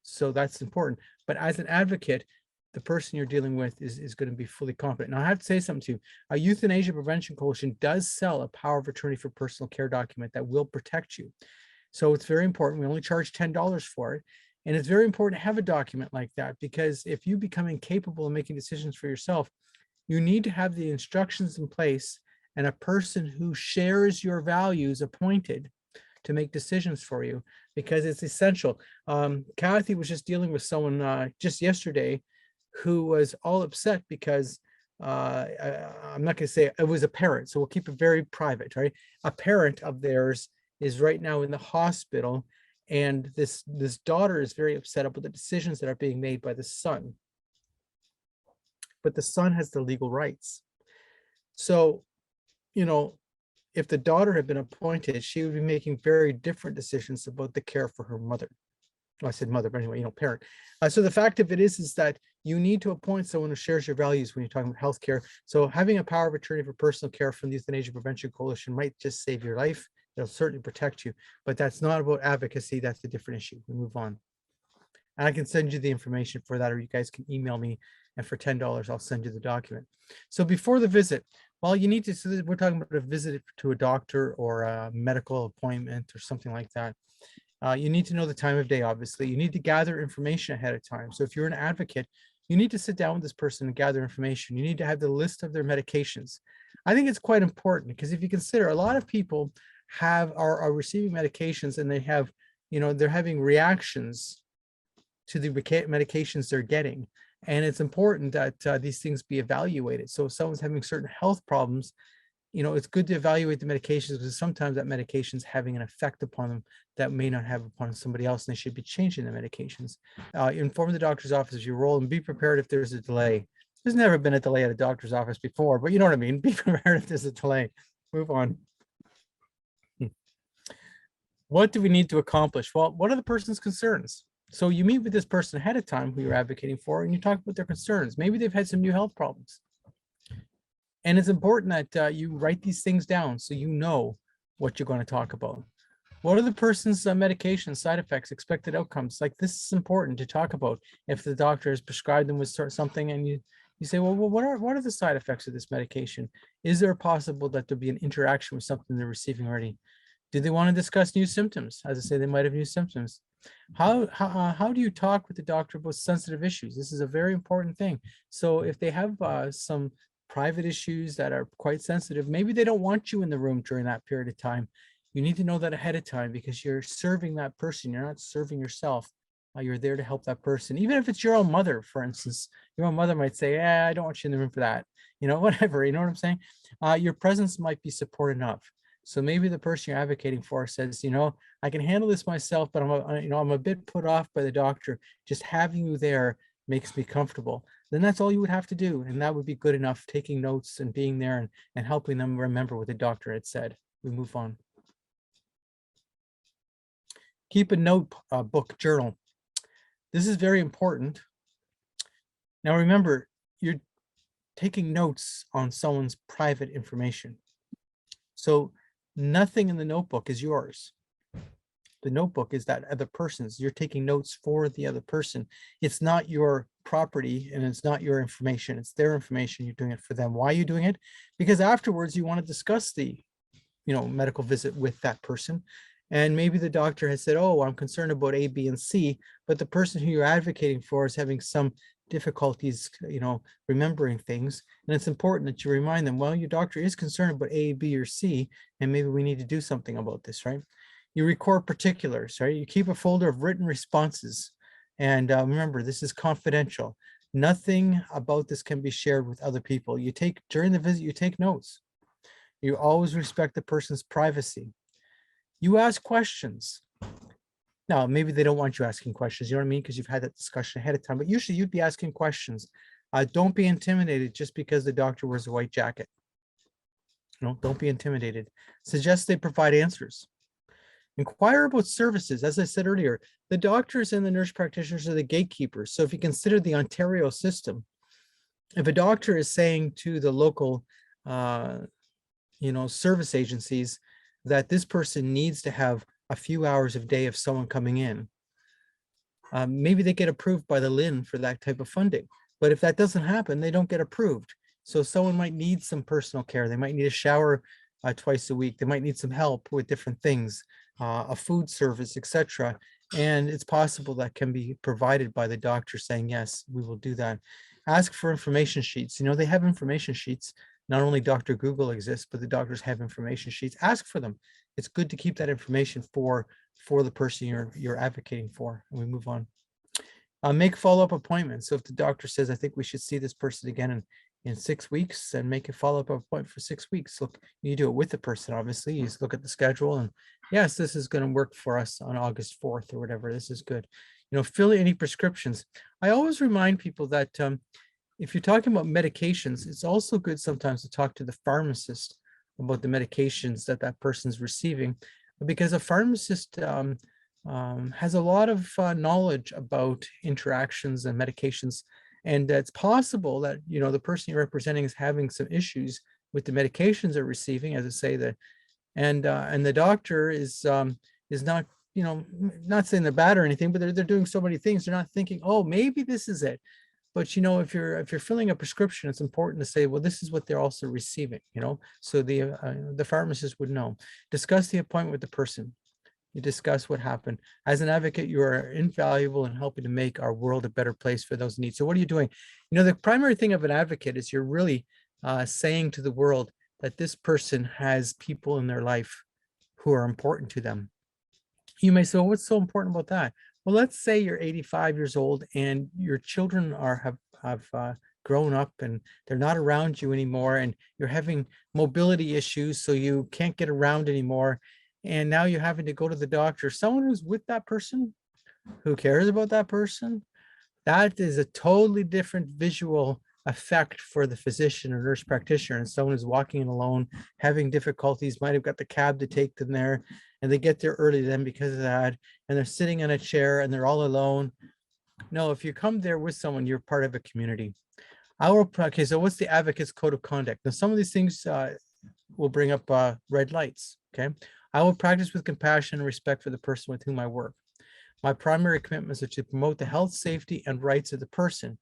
S8: So that's important. But as an advocate, the person you're dealing with is going to be fully competent. Now, I have to say something to you. A Euthanasia Prevention Coalition does sell a power of attorney for personal care document that will protect you. So it's very important. We only charge $10 for it. And it's very important to have a document like that, because if you become incapable of making decisions for yourself, you need to have the instructions in place and a person who shares your values appointed to make decisions for you, because it's essential. Kathy was just dealing with someone just yesterday who was all upset because I'm not going to say it was a parent, so we'll keep it very private, right? A parent of theirs is right now in the hospital, and this daughter is very upset about the decisions that are being made by the son. But the son has the legal rights. So, if the daughter had been appointed, she would be making very different decisions about the care for her mother. Well, I said mother, but anyway, parent. So the fact of it is that you need to appoint someone who shares your values when you're talking about healthcare. So having a power of attorney for personal care from the Euthanasia Prevention Coalition might just save your life. It'll certainly protect you, but that's not about advocacy. That's a different issue. We move on. And I can send you the information for that, or you guys can email me, and for $10, I'll send you the document. So before the visit, well, you need to, so we're talking about a visit to a doctor or a medical appointment or something like that. You need to know the time of day, obviously. You need to gather information ahead of time. So if you're an advocate, you need to sit down with this person and gather information. You need to have the list of their medications. I think it's quite important, because if you consider, a lot of people are receiving medications, and they have, they're having reactions to the medications they're getting. And it's important that these things be evaluated. So if someone's having certain health problems, it's good to evaluate the medications, because sometimes that medication is having an effect upon them that may not have upon somebody else, and they should be changing the medications. Inform the doctor's office of your role, and be prepared if there's a delay. There's never been a delay at a doctor's office before, but you know what I mean. Be prepared if there's a delay. Move on. What do we need to accomplish? Well, what are the person's concerns? So you meet with this person ahead of time who you're advocating for, and you talk about their concerns. Maybe they've had some new health problems. And it's important that you write these things down so you know what you're going to talk about. What are the person's medications, side effects, expected outcomes? Like, this is important to talk about. If the doctor has prescribed them with something, and you say, well, what are the side effects of this medication? Is there possible that there'll be an interaction with something they're receiving already? Do they want to discuss new symptoms? As I say, they might have new symptoms. How do you talk with the doctor about sensitive issues? This is a very important thing. So if they have some private issues that are quite sensitive, maybe they don't want you in the room during that period of time. You need to know that ahead of time because you're serving that person. You're not serving yourself. You're there to help that person. Even if it's your own mother, for instance, your own mother might say, "Yeah, I don't want you in the room for that." You know, whatever. You know what I'm saying? Your presence might be support enough. So maybe the person you're advocating for says, you know, I can handle this myself, but I'm a bit put off by the doctor. Just having you there makes me comfortable. Then that's all you would have to do, and that would be good enough. Taking notes and being there and helping them remember what the doctor had said. We move on. Keep a note book journal. This is very important. Now remember, you're taking notes on someone's private information. So nothing in the notebook is yours. The notebook is that other person's. You're taking notes for the other person. It's not your property and it's not your information. It's their information. You're doing it for them. Why are you doing it? Because afterwards you want to discuss the, medical visit with that person. And maybe the doctor has said, oh, I'm concerned about A, B, and C, but the person who you're advocating for is having some difficulties, remembering things. And it's important that you remind them, well, your doctor is concerned about A, B, or C, and maybe we need to do something about this, right? You record particulars, right? You keep a folder of written responses. And remember, this is confidential. Nothing about this can be shared with other people. During the visit, you take notes. You always respect the person's privacy. You ask questions. Now, maybe they don't want you asking questions, you know what I mean? Because you've had that discussion ahead of time, but usually you'd be asking questions. Don't be intimidated just because the doctor wears a white jacket. Don't be intimidated. Suggest they provide answers. Inquire about services. As I said earlier, the doctors and the nurse practitioners are the gatekeepers. So if you consider the Ontario system, if a doctor is saying to the local, service agencies that this person needs to have a few hours of day of someone coming in, maybe they get approved by the LIN for that type of funding. But if that doesn't happen, they don't get approved. So someone might need some personal care. They might need a shower twice a week. They might need some help with different things, a food service, etc. And it's possible that can be provided by the doctor saying, yes, we will do that. Ask for information sheets. They have information sheets. Not only Dr. Google exists, but the doctors have information sheets. Ask for them. It's good to keep that information for the person you're advocating for. And we move on. Make follow-up appointments. So if the doctor says, I think we should see this person again in 6 weeks, and make a follow-up appointment for 6 weeks. Look, you do it with the person, obviously. You just look at the schedule and yes, this is going to work for us on August 4th or whatever. This is good. Fill any prescriptions. I always remind people that if you're talking about medications, it's also good sometimes to talk to the pharmacist about the medications that person's receiving, because a pharmacist has a lot of knowledge about interactions and medications. And it's possible that, the person you're representing is having some issues with the medications they're receiving, as I say, and the doctor is not, not saying they're bad or anything, but they're doing so many things. They're not thinking, oh, maybe this is it. But if you're filling a prescription, it's important to say, well, this is what they're also receiving. So the pharmacist would know. Discuss the appointment with the person. You discuss what happened. As an advocate, you are invaluable in helping to make our world a better place for those in need. So what are you doing? The primary thing of an advocate is you're really saying to the world that this person has people in their life who are important to them. You may say, well, what's so important about that? Well, let's say you're 85 years old and your children have grown up and they're not around you anymore, and you're having mobility issues, so you can't get around anymore. And now you're having to go to the doctor. Someone who's with that person, who cares about that person, that is a totally different visual effect for the physician or nurse practitioner. And someone who's walking in alone, having difficulties, might have got the cab to take them there, and they get there early then because of that, and they're sitting in a chair and they're all alone. No, if you come there with someone, you're part of a community. Okay, so what's the advocate's code of conduct? Now, some of these things will bring up red lights, okay? I will practice with compassion and respect for the person with whom I work. My primary commitments are to promote the health, safety, and rights of the person.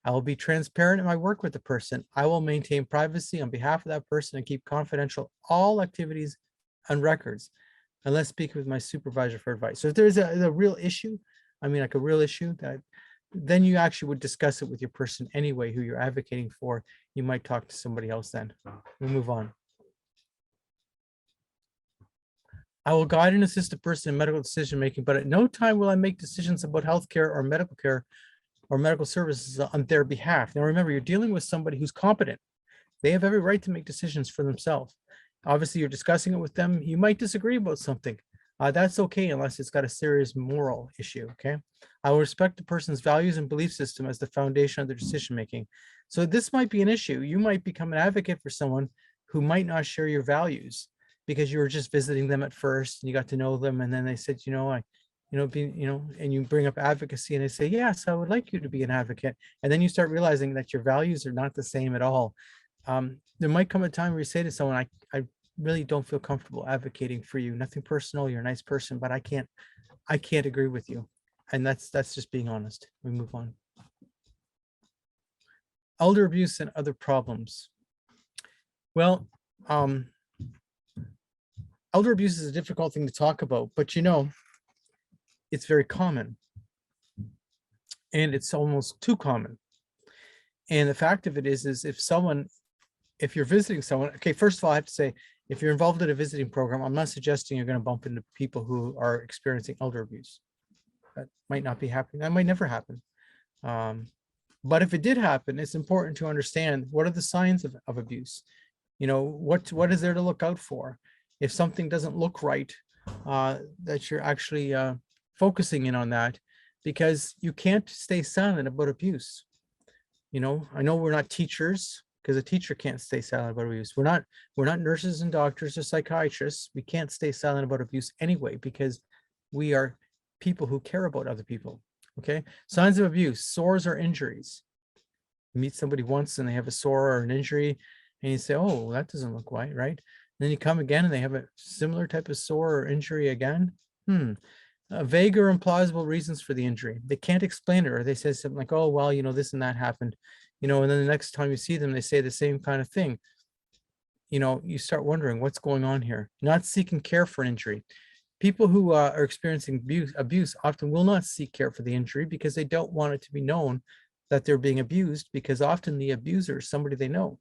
S8: I will be transparent in my work with the person. I will maintain privacy on behalf of that person and keep confidential all activities and records. unless speaking with my supervisor for advice. So if there's a real issue, I mean, like a real issue, that then you actually would discuss it with your person anyway, who you're advocating for. You might talk to somebody else then. We'll move on. I will guide and assist a person in medical decision making, but at no time will I make decisions about healthcare or medical care or medical services on their behalf. Now remember, you're dealing with somebody who's competent. They have every right to make decisions for themselves. Obviously, you're discussing it with them. You might disagree about something. That's okay unless it's got a serious moral issue, okay? I will respect the person's values and belief system as the foundation of their decision making. So this might be an issue. You might become an advocate for someone who might not share your values because you were just visiting them at first and you got to know them, and then they said, and you bring up advocacy and they say, yes, I would like you to be an advocate. And then you start realizing that your values are not the same at all. There might come a time where you say to someone, I really don't feel comfortable advocating for you. Nothing personal, you're a nice person, but I can't agree with you. And that's just being honest. We move on. Elder abuse and other problems. Well, elder abuse is a difficult thing to talk about, but it's very common. And it's almost too common. And the fact of it is if you're visiting someone, okay, first of all, I have to say, if you're involved in a visiting program, I'm not suggesting you're going to bump into people who are experiencing elder abuse. That might not be happening. That might never happen. But if it did happen, it's important to understand what are the signs of abuse. What is there to look out for? If something doesn't look right, that you're actually focusing in on that, because you can't stay silent about abuse. I know we're not teachers, because a teacher can't stay silent about abuse. We're not nurses and doctors or psychiatrists. We can't stay silent about abuse anyway, because we are people who care about other people. Okay. Signs of abuse: sores or injuries. You meet somebody once and they have a sore or an injury, and you say, oh, that doesn't look right, right? And then you come again and they have a similar type of sore or injury again. Vague or implausible reasons for the injury. They can't explain it, or they say something like, oh, well, this and that happened. And then the next time you see them, they say the same kind of thing. You start wondering what's going on here. Not seeking care for an injury. People who are experiencing abuse often will not seek care for the injury because they don't want it to be known that they're being abused, because often the abuser is somebody they know,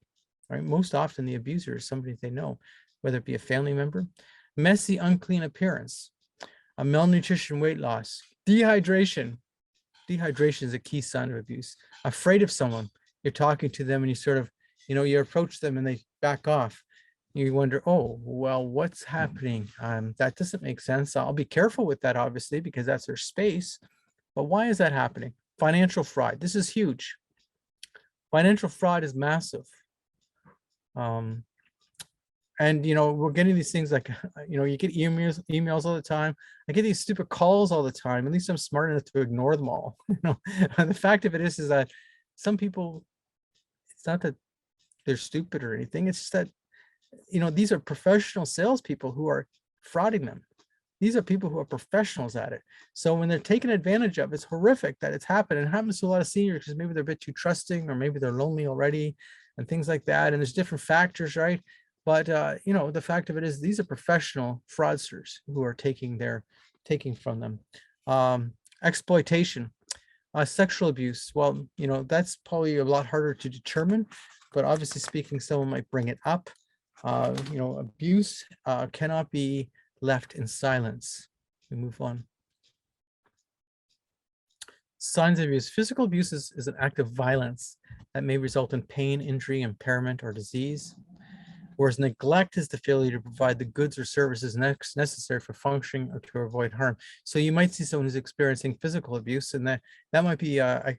S8: right? Most often the abuser is somebody they know, whether it be a family member. Messy, unclean appearance. A malnutrition, weight loss, dehydration. Dehydration is a key sign of abuse. Afraid of someone. You're talking to them and you sort of, you approach them and they back off. You wonder, oh, well, what's happening? That doesn't make sense. I'll be careful with that, obviously, because that's their space. But why is that happening? Financial fraud. This is huge. Financial fraud is massive. And, we're getting these things like, you get emails all the time. I get these stupid calls all the time. At least I'm smart enough to ignore them all. And the fact of it is that some people, it's not that they're stupid or anything. It's just that, these are professional salespeople who are frauding them. These are people who are professionals at it. So when they're taken advantage of, it's horrific that it's happened. And it happens to a lot of seniors because maybe they're a bit too trusting, or maybe they're lonely already and things like that. And there's different factors, right? But, the fact of it is these are professional fraudsters who are taking from them. Exploitation, sexual abuse. Well, that's probably a lot harder to determine, but obviously speaking, someone might bring it up. Abuse cannot be left in silence. We move on. Signs of abuse. Physical abuse is an act of violence that may result in pain, injury, impairment, or disease. Whereas neglect is the failure to provide the goods or services necessary for functioning or to avoid harm. So you might see someone who's experiencing physical abuse, and that might be a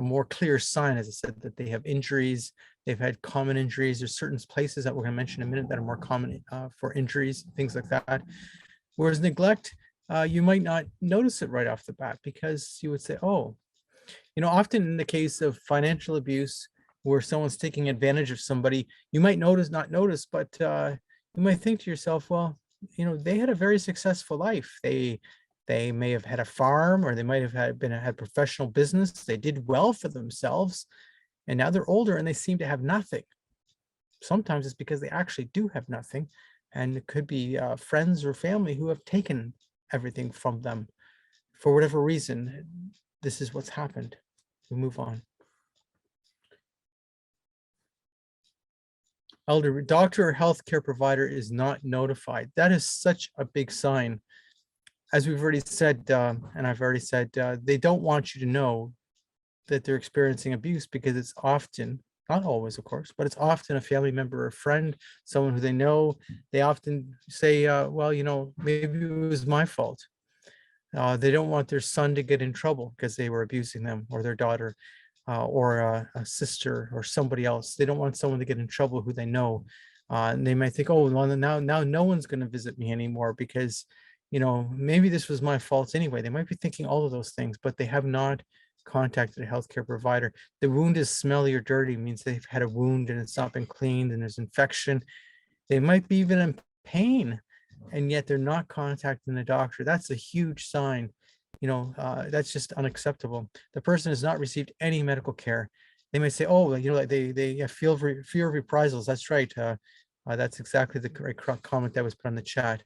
S8: more clear sign, as I said, that they have injuries, they've had common injuries. There's certain places that we're going to mention in a minute that are more common for injuries, things like that. Whereas neglect, you might not notice it right off the bat, because you would say, oh, often in the case of financial abuse, where someone's taking advantage of somebody, you might not notice, but you might think to yourself, well, they had a very successful life. They may have had a farm, or they might have had professional business. They did well for themselves, and now they're older and they seem to have nothing. Sometimes it's because they actually do have nothing, And it could be friends or family who have taken everything from them for whatever reason. This is what's happened. We move on. Elder, doctor or healthcare provider is not notified. That is such a big sign. As we've already said, and I've already said, they don't want you to know that they're experiencing abuse because it's often, not always, of course, but it's often a family member or a friend, someone who they know. They often say, well, you know, maybe it was my fault. They don't want their son to get in trouble because they were abusing them, or their daughter, or a sister or somebody else. They don't want someone to get in trouble who they know. And they might think, oh, well, now no one's going to visit me anymore because, you know, maybe this was my fault anyway. They might be thinking all of those things, but they have not contacted a healthcare provider. The wound is smelly or dirty, means they've had a wound and it's not been cleaned and there's infection. They might be even in pain, and yet they're not contacting the doctor. That's a huge sign. You know, that's just unacceptable. The person has not received any medical care. They may say, oh, you know, like they have fear of reprisals. That's right. That's exactly the correct comment that was put on the chat.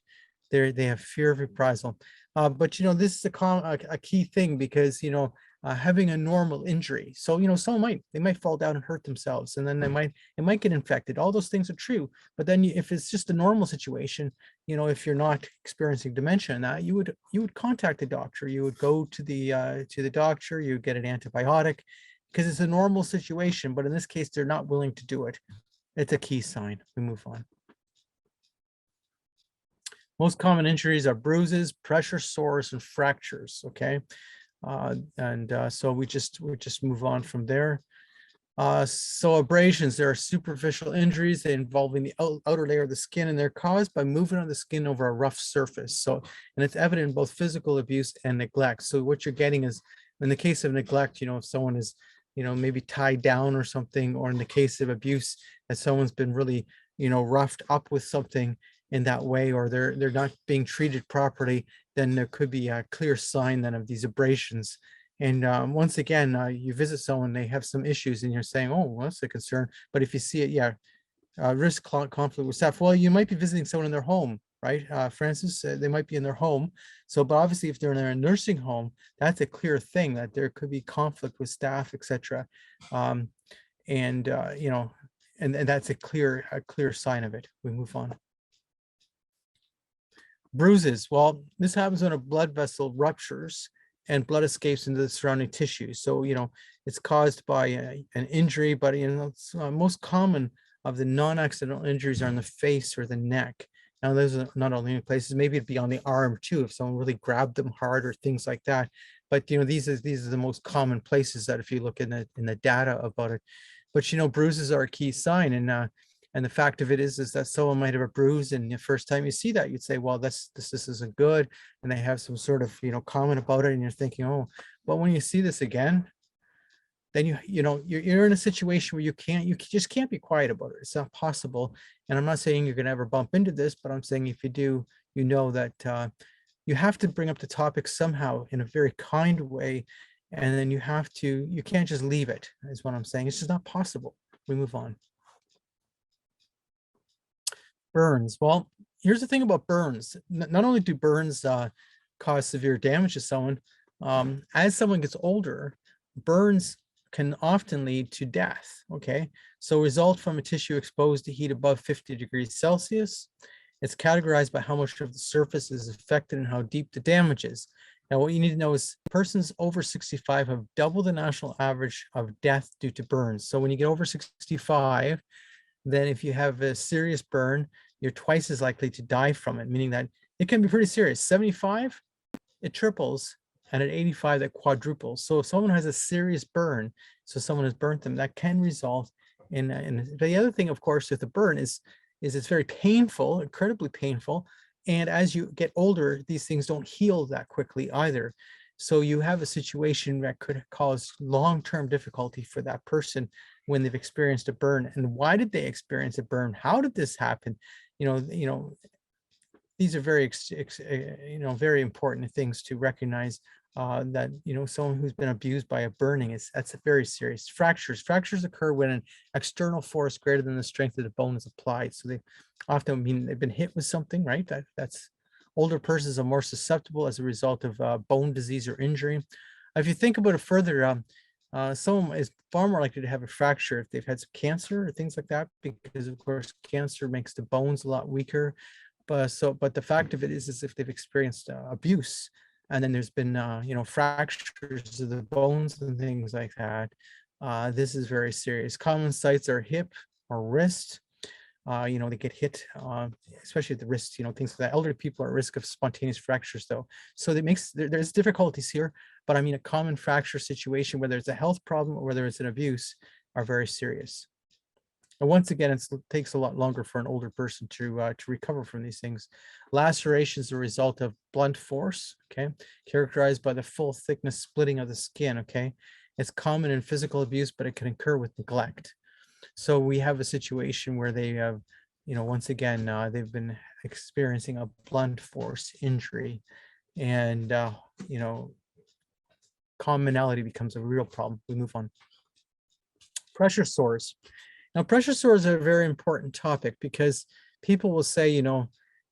S8: They have fear of reprisal. But, you know, this is a key thing because, you know, having a normal injury. So, you know, they might fall down and hurt themselves, and then it might get infected. All those things are true. But then if it's just a normal situation, you know, if you're not experiencing dementia and that, you would contact the doctor. You would go to the doctor, you would get an antibiotic because it's a normal situation. But in this case, they're not willing to do it. It's a key sign. We move on. Most common injuries are bruises, pressure sores, and fractures. Okay. So we just move on from there. So abrasions, there are superficial injuries involving the outer layer of the skin, and they're caused by movement of the skin over a rough surface. So, and it's evident in both physical abuse and neglect. So what you're getting is, in the case of neglect, you know, if someone is, you know, maybe tied down or something, or in the case of abuse, that someone's been really, you know, roughed up with something in that way, or they're not being treated properly, then there could be a clear sign then of these abrasions. And once again, you visit someone, they have some issues, and you're saying, oh, well, that's a concern. But if you see it, yeah, risk conflict with staff. Well, you might be visiting someone in their home, right, Francis? They might be in their home. So, but obviously, if they're in a nursing home, that's a clear thing that there could be conflict with staff, etc. You know, and that's a clear sign of it. We move on. Bruises. Well, this happens when a blood vessel ruptures and blood escapes into the surrounding tissue. So, you know, it's caused by an injury, but, you know, it's, most common of the non-accidental injuries are in the face or the neck. Now, those are not only places, maybe it'd be on the arm too, if someone really grabbed them hard or things like that. But, you know, these are the most common places that if you look in the data about it. But, you know, bruises are a key sign. And the fact of it is that someone might have a bruise, and the first time you see that, you'd say, well, this isn't good. And they have some sort of, you know, comment about it, and you're thinking, oh, but when you see this again, then you're in a situation where you just can't be quiet about it. It's not possible. And I'm not saying you're going to ever bump into this, but I'm saying if you do, you know that you have to bring up the topic somehow in a very kind way. And then you can't just leave it, is what I'm saying. It's just not possible. We move on. Burns. Well, here's the thing about burns. Not only do burns cause severe damage to someone, as someone gets older, burns can often lead to death. Okay, so result from a tissue exposed to heat above 50 degrees Celsius. It's categorized by how much of the surface is affected and how deep the damage is. Now, what you need to know is persons over 65 have double the national average of death due to burns. So when you get over 65, then if you have a serious burn, you're twice as likely to die from it, meaning that it can be pretty serious. 75, it triples, and at 85, that quadruples. So if someone has a serious burn, so someone has burnt them, that can result in the other thing, of course, with the burn is it's very painful, incredibly painful. And as you get older, these things don't heal that quickly either. So you have a situation that could cause long-term difficulty for that person when they've experienced a burn. And why did they experience a burn? How did this happen? You know, these are very, very important things to recognize that, someone who's been abused by a burning that's very serious. Fractures occur when an external force greater than the strength of the bone is applied. So they often mean they've been hit with something, right? That's older persons are more susceptible as a result of bone disease or injury. If you think about it further, someone is far more likely to have a fracture if they've had some cancer or things like that, because of course cancer makes the bones a lot weaker. But the fact of it is if they've experienced abuse, and then there's been fractures of the bones and things like that, this is very serious. Common sites are hip or wrist. They get hit, especially at the wrist, things like that. Elderly people are at risk of spontaneous fractures though. So there's difficulties here, but I mean, a common fracture situation, whether it's a health problem or whether it's an abuse, are very serious. And once again, it takes a lot longer for an older person to recover from these things. Lacerations are a result of blunt force, okay, characterized by the full thickness splitting of the skin, okay. It's common in physical abuse, but it can occur with neglect. So we have a situation where they have, once again, they've been experiencing a blunt force injury, and, commonality becomes a real problem. We move on. Pressure sores. Now, pressure sores are a very important topic because people will say,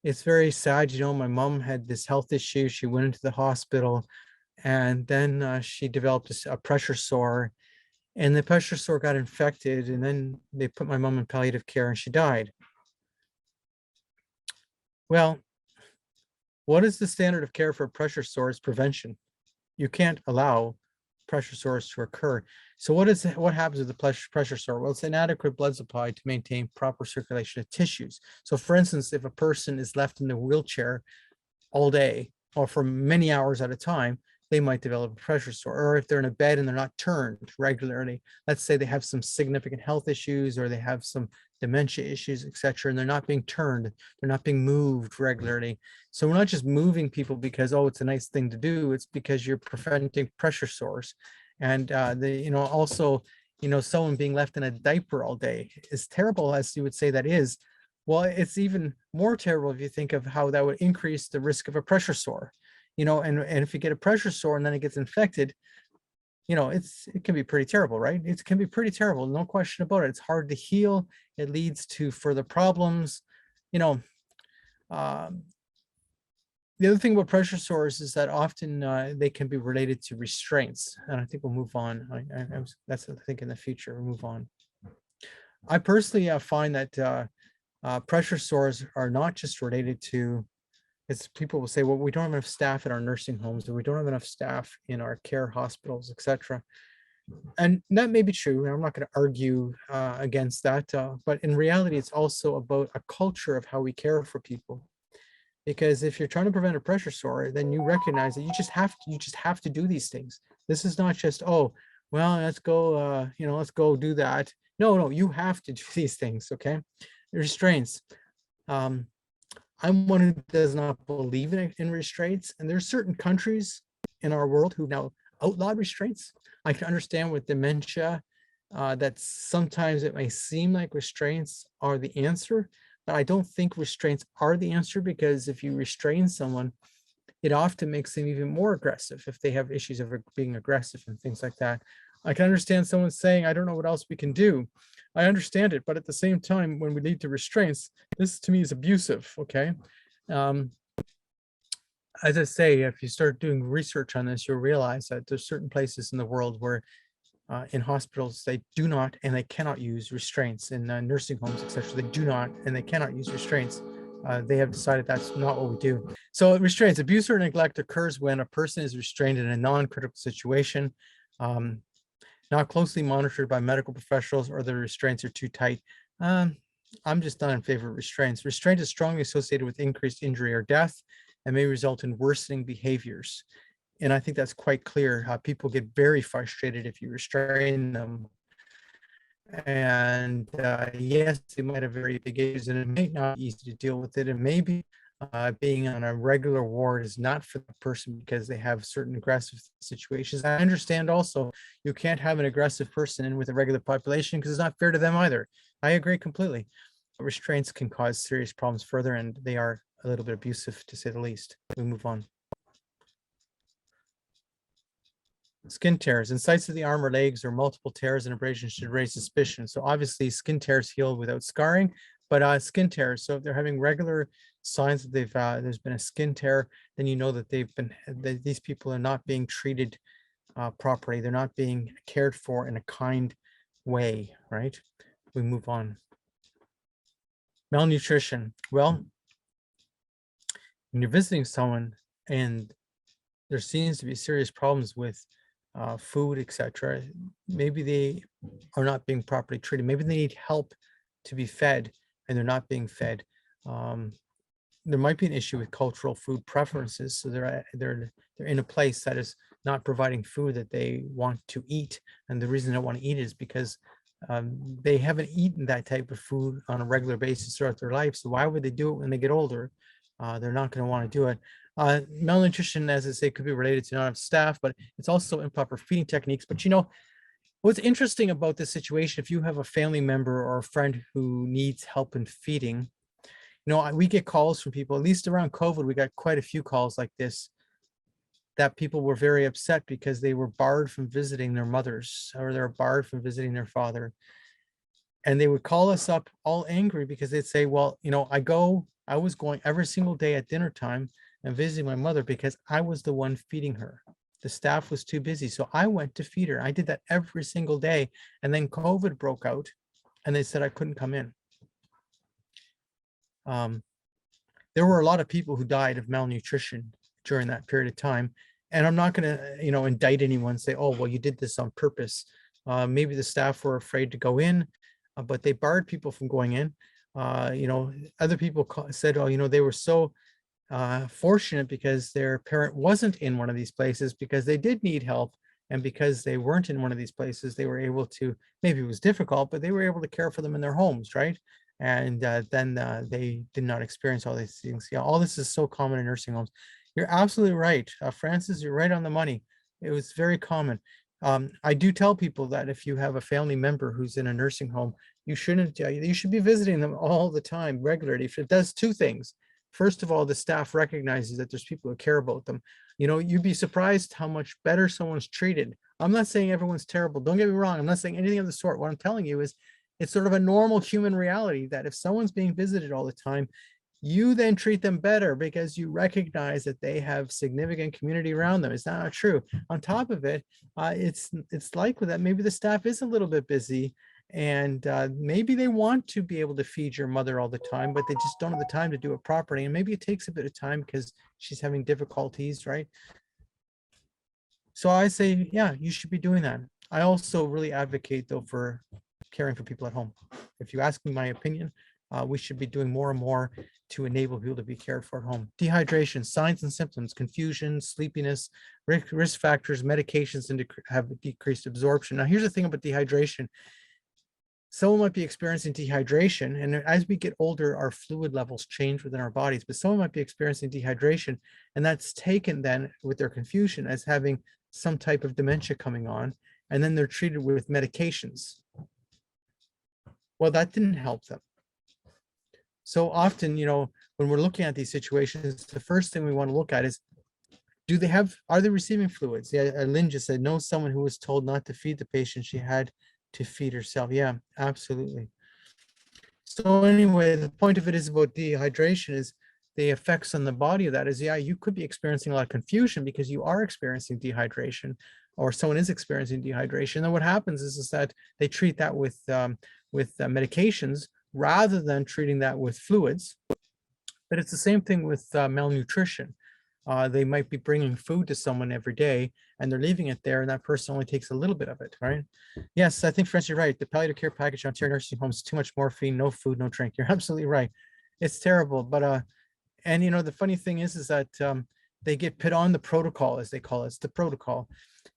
S8: it's very sad, my mom had this health issue. She went into the hospital, and then she developed a pressure sore, and the pressure sore got infected, and then they put my mom in palliative care and she died. Well, what is the standard of care for pressure sores? Prevention. You can't allow pressure sores to occur. So what happens with the pressure sore? Well, it's inadequate blood supply to maintain proper circulation of tissues. So for instance, if a person is left in the wheelchair all day or for many hours at a time, they might develop a pressure sore. Or if they're in a bed and they're not turned regularly, let's say they have some significant health issues or they have some dementia issues, etc., and they're not being turned, they're not being moved regularly. So we're not just moving people because, oh, it's a nice thing to do. It's because you're preventing pressure sores. And also, someone being left in a diaper all day, as terrible as you would say that is, well, it's even more terrible if you think of how that would increase the risk of a pressure sore. And if you get a pressure sore and then it gets infected, it can be pretty terrible, right? It can be pretty terrible, no question about it. It's hard to heal. It leads to further problems. The other thing about pressure sores is that often they can be related to restraints, and I think we'll move on. That's I think in the future we'll move on. I personally find that pressure sores are not just related to, as people will say, well, we don't have enough staff in our nursing homes, or we don't have enough staff in our care hospitals, etc. And that may be true. I'm not going to argue against that, but in reality, it's also about a culture of how we care for people. Because if you're trying to prevent a pressure sore, then you recognize that you just have to do these things. This is not just, oh, well, let's go do that. No, you have to do these things. Okay, restraints. I'm one who does not believe in restraints, and there's certain countries in our world who've now outlawed restraints. I can understand with dementia that sometimes it may seem like restraints are the answer, but I don't think restraints are the answer, because if you restrain someone, it often makes them even more aggressive if they have issues of being aggressive and things like that. I can understand someone saying, I don't know what else we can do. I understand it, but at the same time, when we lead to restraints, this to me is abusive, okay? As I say, if you start doing research on this, you'll realize that there's certain places in the world where in hospitals, they do not and they cannot use restraints. In nursing homes, etc., they do not and they cannot use restraints. They have decided that's not what we do. So restraints, abuse or neglect occurs when a person is restrained in a non-critical situation, not closely monitored by medical professionals, or the restraints are too tight. I'm just not in favor of restraints. Restraint is strongly associated with increased injury or death and may result in worsening behaviors. And I think that's quite clear. People get very frustrated if you restrain them. And yes, they might have very big issues, and it may not be easy to deal with it. And maybe being on a regular ward is not for the person because they have certain aggressive situations. I understand also you can't have an aggressive person in with a regular population because it's not fair to them either. I agree completely. Restraints can cause serious problems further, and they are a little bit abusive, to say the least. We move on. Skin tears and sites of the arm or legs or multiple tears and abrasions should raise suspicion. So obviously skin tears heal without scarring, but skin tears. So if they're having regular signs that there's been a skin tear, then you know that these people are not being treated properly. They're not being cared for in a kind way, right? We move on. Malnutrition. Well, when you're visiting someone and there seems to be serious problems with food, etc., maybe they are not being properly treated. Maybe they need help to be fed and they're not being fed. There might be an issue with cultural food preferences. So they're in a place that is not providing food that they want to eat. And the reason they don't want to eat is because they haven't eaten that type of food on a regular basis throughout their life. So why would they do it when they get older? They're not going to want to do it. Malnutrition, as I say, could be related to not enough staff, but it's also improper feeding techniques. But you know, what's interesting about this situation, if you have a family member or a friend who needs help in feeding, you know, we get calls from people, at least around COVID, we got quite a few calls like this, that people were very upset because they were barred from visiting their mothers or they're barred from visiting their father. And they would call us up all angry because they'd say, well, you know, I was going every single day at dinner time and visiting my mother because I was the one feeding her. The staff was too busy. So I went to feed her. I did that every single day. And then COVID broke out and they said I couldn't come in. There were a lot of people who died of malnutrition during that period of time. And I'm not going to, you know, indict anyone and say, oh, well, you did this on purpose. Maybe the staff were afraid to go in, but they barred people from going in. You know, other people said, oh, you know, they were so fortunate because their parent wasn't in one of these places because they did need help. And because they weren't in one of these places, they were able to, maybe it was difficult, but they were able to care for them in their homes, right? And then they did not experience all these things. Yeah, all this is so common in nursing homes. You're absolutely right. Francis, you're right on the money. It was very common. I do tell people that if you have a family member who's in a nursing home, you should be visiting them all the time, regularly. If it does two things. First of all, the staff recognizes that there's people who care about them. You know, you'd be surprised how much better someone's treated. I'm not saying everyone's terrible. Don't get me wrong. I'm not saying anything of the sort. What I'm telling you is it's sort of a normal human reality that if someone's being visited all the time, you then treat them better because you recognize that they have significant community around them. Is that not true? On top of it, it's likely that maybe the staff is a little bit busy and maybe they want to be able to feed your mother all the time, but they just don't have the time to do it properly. And maybe it takes a bit of time because she's having difficulties, right? So I say, yeah, you should be doing that. I also really advocate though for caring for people at home. If you ask me my opinion, we should be doing more and more to enable people to be cared for at home. Dehydration, signs and symptoms, confusion, sleepiness, risk factors, medications, and have decreased absorption. Now, here's the thing about dehydration. Someone might be experiencing dehydration, and as we get older, our fluid levels change within our bodies, but someone might be experiencing dehydration, and that's taken then with their confusion as having some type of dementia coming on, and then they're treated with medications. Well, that didn't help them. So often, you know, when we're looking at these situations, the first thing we want to look at is, are they receiving fluids? Yeah, Lynn just said, know someone who was told not to feed the patient, she had to feed herself. Yeah, absolutely. So anyway, the point of it is about dehydration is the effects on the body of that is, yeah, you could be experiencing a lot of confusion because you are experiencing dehydration or someone is experiencing dehydration. And what happens is that they treat that with medications rather than treating that with fluids. But it's the same thing with malnutrition. They might be bringing food to someone every day and they're leaving it there and that person only takes a little bit of it, right? Yes, I think Francis, you're right. The palliative care package on Ontario nursing homes, too much morphine, no food, no drink. You're absolutely right. It's terrible. But, and you know, the funny thing is that they get put on the protocol, as they call it. It's the protocol.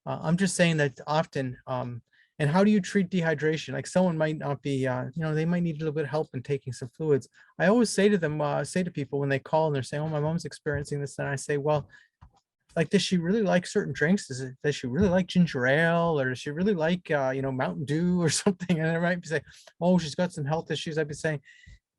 S8: I'm just saying that often, and how do you treat dehydration? Like someone might not be, you know, they might need a little bit of help in taking some fluids. I always say to them, say to people when they call and they're saying, oh, my mom's experiencing this. And I say, well, like, does she really like certain drinks? Does she really like ginger ale? Or does she really like, you know, Mountain Dew or something? And I might be saying, oh, she's got some health issues. I'd be saying,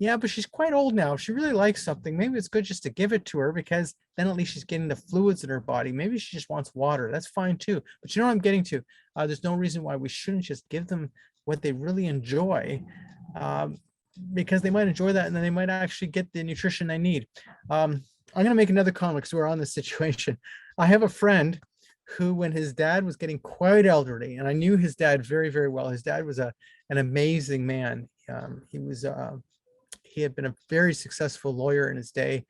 S8: Yeah, but she's quite old now. If she really likes something, maybe it's good just to give it to her, because then at least she's getting the fluids in her body. Maybe she just wants water. That's fine too. But you know what I'm getting to? There's no reason why we shouldn't just give them what they really enjoy, um, because they might enjoy that and then they might actually get the nutrition they need. I'm going to make another comment because we're on this situation. I have a friend who, when his dad was getting quite elderly, and I knew his dad very, very well. His dad was an amazing man. He had been a very successful lawyer in his day.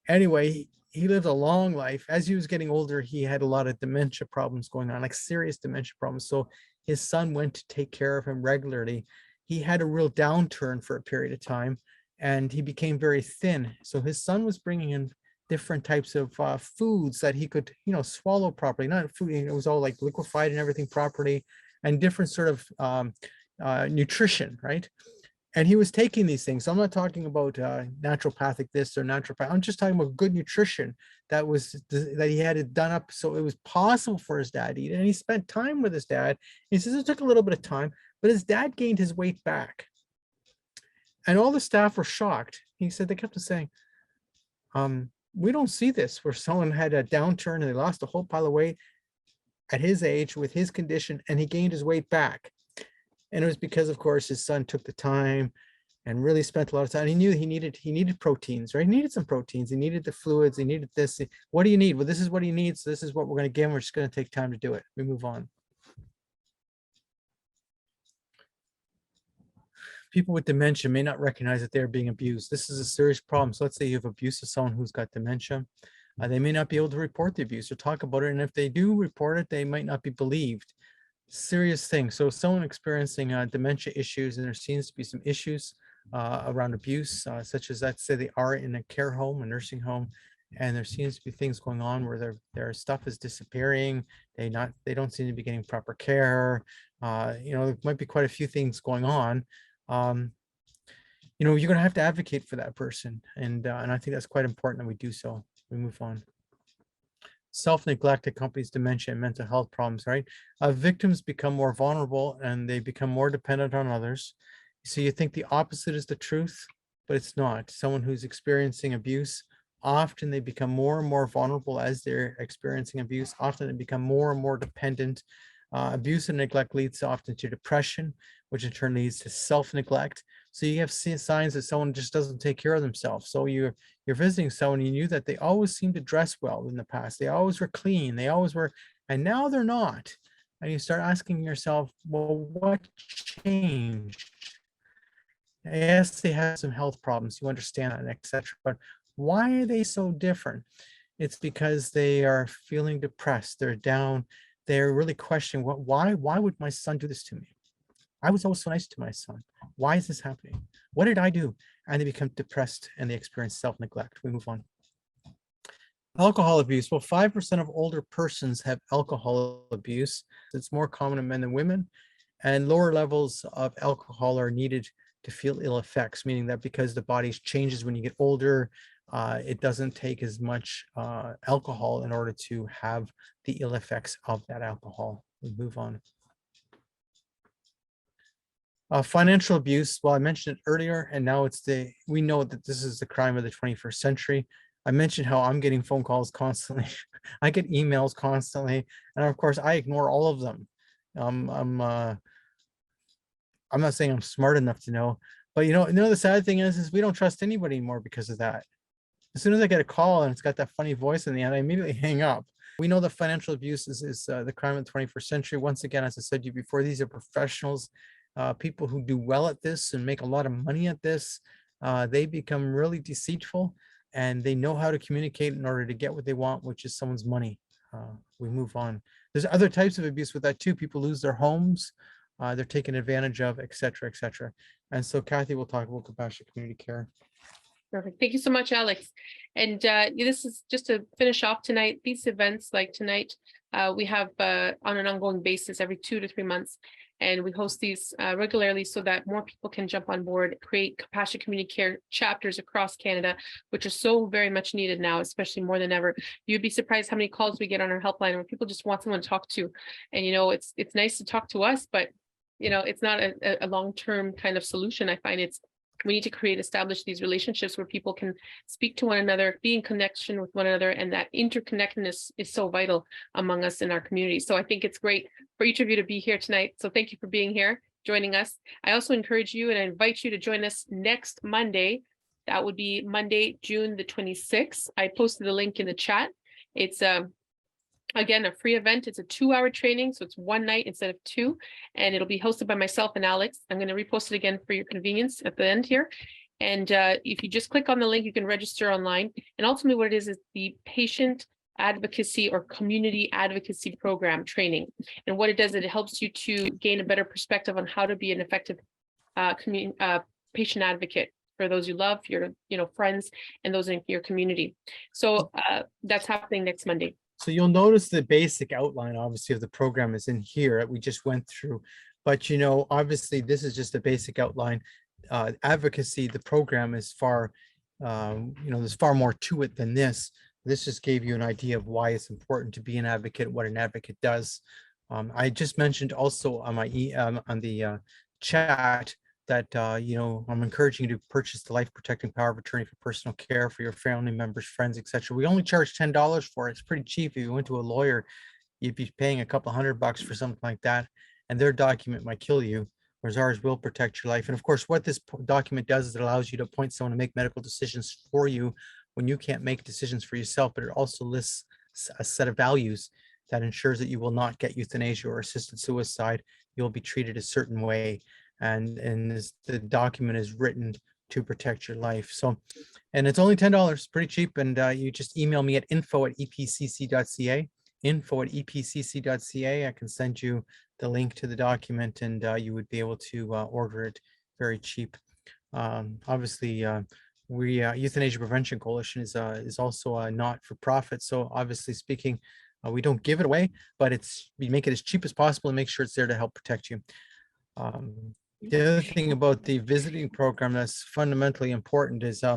S8: Anyway, he lived a long life. As he was getting older, he had a lot of dementia problems going on, like serious dementia problems. So his son went to take care of him regularly. He had a real downturn for a period of time, and he became very thin. So his son was bringing in different types of foods that he could, swallow properly. Not food, it was all like liquefied and everything properly, and different sort of nutrition, right? And he was taking these things. So I'm not talking about naturopathic this or naturopathic. I'm just talking about good nutrition that he had it done up so it was possible for his dad to eat. And he spent time with his dad. He says it took a little bit of time, but his dad gained his weight back. And all the staff were shocked. He said they kept on saying, we don't see this where someone had a downturn and they lost a whole pile of weight at his age with his condition, and he gained his weight back. And it was because, of course, his son took the time and really spent a lot of time. He knew he needed proteins, right? He needed some proteins. He needed the fluids. He needed this. What do you need? Well, this is what he needs. So this is what we're going to give him. We're just going to take time to do it. We move on. People with dementia may not recognize that they're being abused. This is a serious problem. So let's say you have abuse of someone who's got dementia. They may not be able to report the abuse or talk about it. And if they do report it, they might not be believed. Serious thing. So someone experiencing dementia issues, and there seems to be some issues around abuse, such as, let's say they are in a care home, a nursing home, and there seems to be things going on where their stuff is disappearing. They don't seem to be getting proper care. There might be quite a few things going on. You're going to have to advocate for that person, and I think that's quite important that we do so. We move on. Self-neglect accompanies dementia and mental health problems, right? Victims become more vulnerable and they become more dependent on others. So you think the opposite is the truth, but it's not. Someone who's experiencing abuse, often they become more and more vulnerable as they're experiencing abuse. Often they become more and more dependent. Abuse and neglect leads often to depression, which in turn leads to self-neglect. So you have signs that someone just doesn't take care of themselves. So you're visiting someone, you knew that they always seemed to dress well in the past. They always were clean. They always were, and now they're not. And you start asking yourself, well, what changed? Yes, they have some health problems. You understand that, etc. But why are they so different? It's because they are feeling depressed. They're down. They're really questioning why would my son do this to me? I was always so nice to my son. Why is this happening? What did I do? And they become depressed and they experience self-neglect. We move on. Alcohol abuse. Well, 5% of older persons have alcohol abuse. It's more common in men than women. And lower levels of alcohol are needed to feel ill effects, meaning that because the body changes when you get older, it doesn't take as much alcohol in order to have the ill effects of that alcohol. We move on. Financial abuse. Well, I mentioned it earlier, and now we know that this is the crime of the 21st century. I mentioned how I'm getting phone calls constantly. I get emails constantly, and of course, I ignore all of them. I'm not saying I'm smart enough to know, but the sad thing is we don't trust anybody anymore because of that. As soon as I get a call and it's got that funny voice in the end, I immediately hang up. We know that financial abuse is the crime of the 21st century. Once again, as I said to you before, these are professionals, people who do well at this and make a lot of money at this. They become really deceitful, and they know how to communicate in order to get what they want, which is someone's money. We move on. There's other types of abuse with that too. People lose their homes. They're taken advantage of, et cetera, et cetera. And so Kathy will talk about compassionate community care.
S1: Perfect. Thank you so much, Alex. And this is just to finish off tonight. These events like tonight, we have on an ongoing basis every 2 to 3 months. And we host these regularly so that more people can jump on board, create compassionate community care chapters across Canada, which are so very much needed now, especially more than ever. You'd be surprised how many calls we get on our helpline where people just want someone to talk to. And, it's nice to talk to us, but, it's not a long-term kind of solution. I find it's We need to establish these relationships where people can speak to one another, be in connection with one another, and that interconnectedness is so vital among us in our community. So I think it's great for each of you to be here tonight. So thank you for being here, joining us. I also encourage you and I invite you to join us next Monday. That would be Monday, June the 26th. I posted the link in the chat. It's again, a free event. It's a 2-hour training, so it's one night instead of 2, and it'll be hosted by myself and Alex. I'm going to repost it again for your convenience at the end here. And if you just click on the link, you can register online. And ultimately what it is the patient advocacy or community advocacy program training. And what it does, it helps you to gain a better perspective on how to be an effective patient advocate for those you love, your friends, and those in your community. So that's happening next Monday.
S8: So you'll notice the basic outline, obviously, of the program is in here that we just went through. But, obviously, this is just a basic outline. Advocacy, the program is far, there's far more to it than this. This just gave you an idea of why it's important to be an advocate, what an advocate does. I just mentioned also on my on the chat that, I'm encouraging you to purchase the life protecting power of attorney for personal care for your family members, friends, etc. We only charge $10 for it. It's pretty cheap. If you went to a lawyer, you'd be paying a couple $100 for something like that, and their document might kill you, whereas ours will protect your life. And of course, what this document does is it allows you to appoint someone to make medical decisions for you when you can't make decisions for yourself, but it also lists a set of values that ensures that you will not get euthanasia or assisted suicide. You'll be treated a certain way. And the document is written to protect your life. So, and it's only $10, pretty cheap. And you just email me at info@epcc.ca, info@epcc.ca. I can send you the link to the document, and you would be able to order it very cheap. Obviously, we Euthanasia Prevention Coalition is also a not-for-profit. So obviously speaking, we don't give it away, but we make it as cheap as possible and make sure it's there to help protect you. The other thing about the visiting program that's fundamentally important is I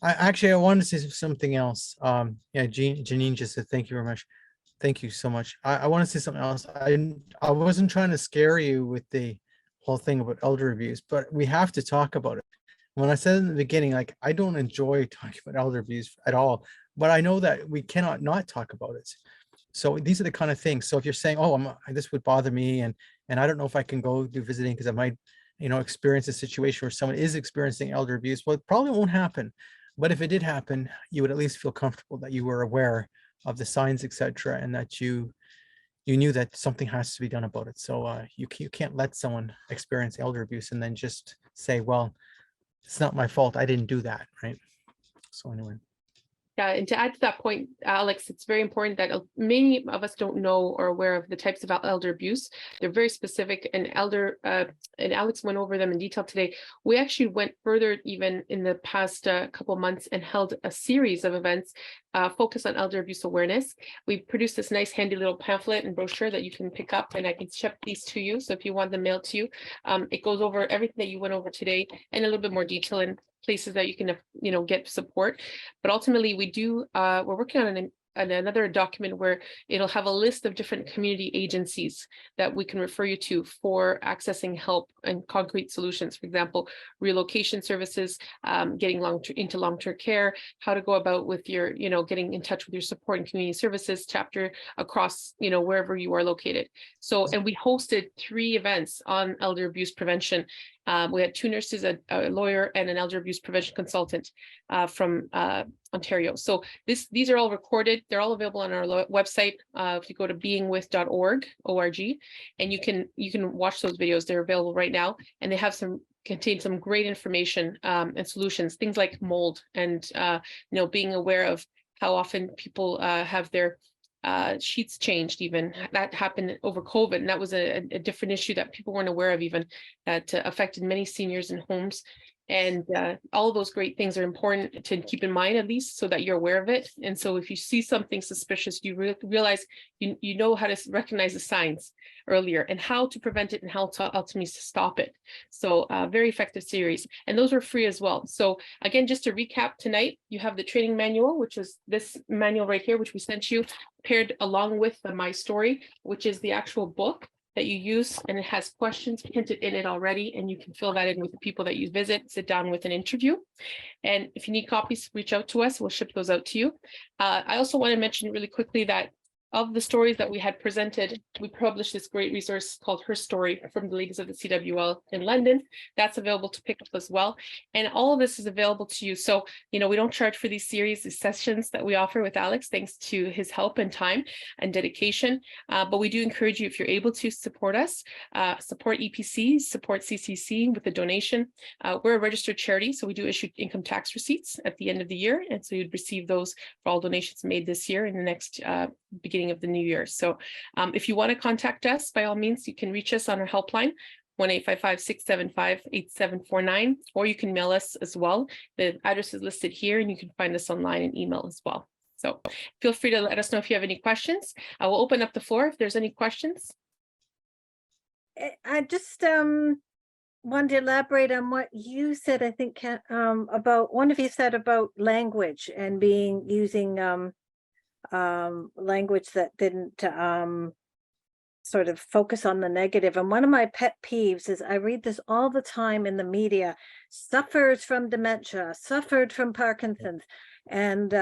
S8: wanted to say something else. Janine just said thank you very much. Thank you so much. I want to say something else. I wasn't trying to scare you with the whole thing about elder abuse, but we have to talk about it. When I said in the beginning, like, I don't enjoy talking about elder abuse at all, but I know that we cannot not talk about it. So these are the kind of things. So if you're saying, oh, this would bother me, and I don't know if I can go do visiting because I might, experience a situation where someone is experiencing elder abuse, well, it probably won't happen. But if it did happen, you would at least feel comfortable that you were aware of the signs, etc., and that you knew that something has to be done about it. So you can't let someone experience elder abuse and then just say, well, it's not my fault, I didn't do that, right? So anyway.
S1: Yeah, and to add to that point, Alex, it's very important that many of us don't know or aware of the types of elder abuse. They're very specific, and and Alex went over them in detail today. We actually went further even in the past couple of months and held a series of events focused on elder abuse awareness. We produced this nice handy little pamphlet and brochure that you can pick up, and I can ship these to you. So if you want them mailed to you, it goes over everything that you went over today and a little bit more detail in places that you can get support. But ultimately we're working on another document where it'll have a list of different community agencies that we can refer you to for accessing help and concrete solutions. For example, relocation services, getting into long-term care, how to go about with your, getting in touch with your support and community services chapter across, wherever you are located. So, and we hosted 3 events on elder abuse prevention. We had 2 nurses, a lawyer, and an elder abuse prevention consultant from Ontario. So these are all recorded. They're all available on our website. If you go to beingwith.org, and you can watch those videos. They're available right now, and they have contain some great information and solutions, things like mold and being aware of how often people have their sheets changed. Even that happened over COVID, and that was a different issue that people weren't aware of, even that affected many seniors in homes. And all of those great things are important to keep in mind, at least so that you're aware of it. And so if you see something suspicious, you realize you know how to recognize the signs earlier and how to prevent it and how to ultimately stop it. So very effective series, and those were free as well. So again, just to recap tonight, you have the training manual, which is this manual right here, which we sent you, paired along with the My Story, which is the actual book that you use, and it has questions hinted in it already, and you can fill that in with the people that you visit, sit down with an interview. And if you need copies, reach out to us. We'll ship those out to you. I also want to mention really quickly that of the stories that we had presented, we published this great resource called Her Story from the Ladies of the CWL in London. That's available to pick up as well. And all of this is available to you. So, you know, we don't charge for these series, these sessions that we offer with Alex, thanks to his help and time and dedication. But we do encourage you, if you're able to, support us, support EPC, support CCC with a donation. We're a registered charity, so we do issue income tax receipts at the end of the year. And so you'd receive those for all donations made this year in the next beginning of the new year. So if you want to contact us, by all means, you can reach us on our helpline, 1-855-675-8749, or you can mail us as well. The address is listed here, and you can find us online and email as well. So feel free to let us know if you have any questions. I will open up the floor if there's any questions.
S9: I just wanted to elaborate on what you said, I think, about, one of you said about language and using language that didn't sort of focus on the negative. And one of my pet peeves is, I read this all the time in the media: suffers from dementia, suffered from Parkinson's. And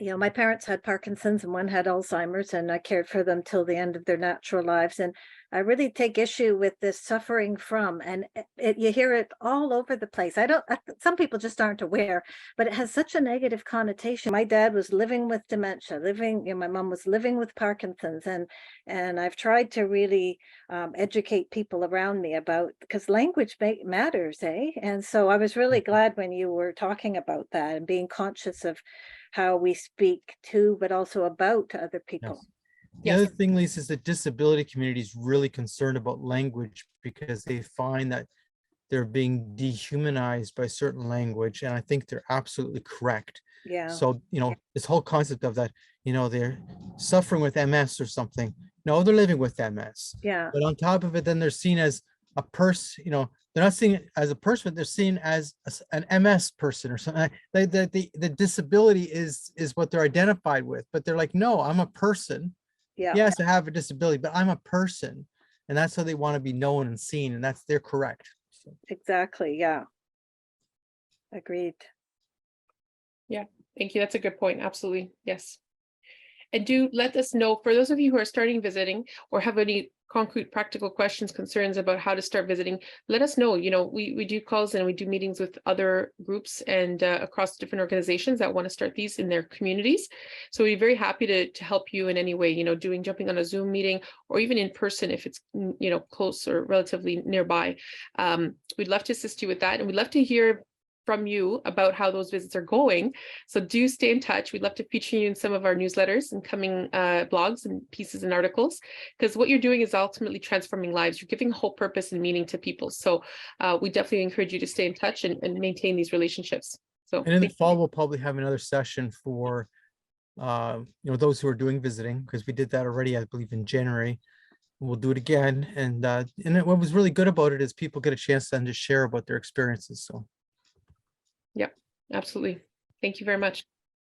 S9: you know, my parents had Parkinson's and one had Alzheimer's, and I cared for them till the end of their natural lives. And I really take issue with this suffering from, and you hear it all over the place. Some people just aren't aware, but it has such a negative connotation. My dad was living with dementia, you know, my mom was living with Parkinson's, and I've tried to really educate people around me about, because language matters, eh? And so I was really glad when you were talking about that and being conscious of how we speak to, but also about other people.
S8: Yes. The other thing, Lisa, is the disability community is really concerned about language because they find that they're being dehumanized by certain language. And I think they're absolutely correct.
S9: Yeah.
S8: So, you know, this whole concept of that, you know, they're suffering with MS or something. No, they're living with MS.
S9: Yeah.
S8: But on top of it, then they're seen as a person, you know, they're not seen as a person, they're seen as an MS person or something. The disability is what they're identified with, but they're like, no, I'm a person.
S9: Yeah.
S8: Yes, I have a disability, but I'm a person. And that's how they want to be known and seen. And they're correct. So.
S9: Exactly. Yeah. Agreed.
S1: Yeah, thank you. That's a good point. Absolutely. Yes. And do let us know, for those of you who are starting visiting or have any concrete practical questions, concerns about how to start visiting, let us know. You know, we do calls and we do meetings with other groups and across different organizations that want to start these in their communities. So we're very happy to help you in any way, you know, jumping on a Zoom meeting or even in person if it's, you know, close or relatively nearby. We'd love to assist you with that. And we'd love to hear from you about how those visits are going. So do stay in touch. We'd love to feature you in some of our newsletters and coming blogs and pieces and articles, because what you're doing is ultimately transforming lives. You're giving hope, purpose, and meaning to people. So we definitely encourage you to stay in touch and maintain these relationships. So,
S8: and in the fall, we'll probably have another session for you know, those who are doing visiting, because we did that already, I believe, in January. We'll do it again. And what was really good about it is people get a chance to then just share about their experiences. So.
S1: Yep, absolutely. Thank you very much.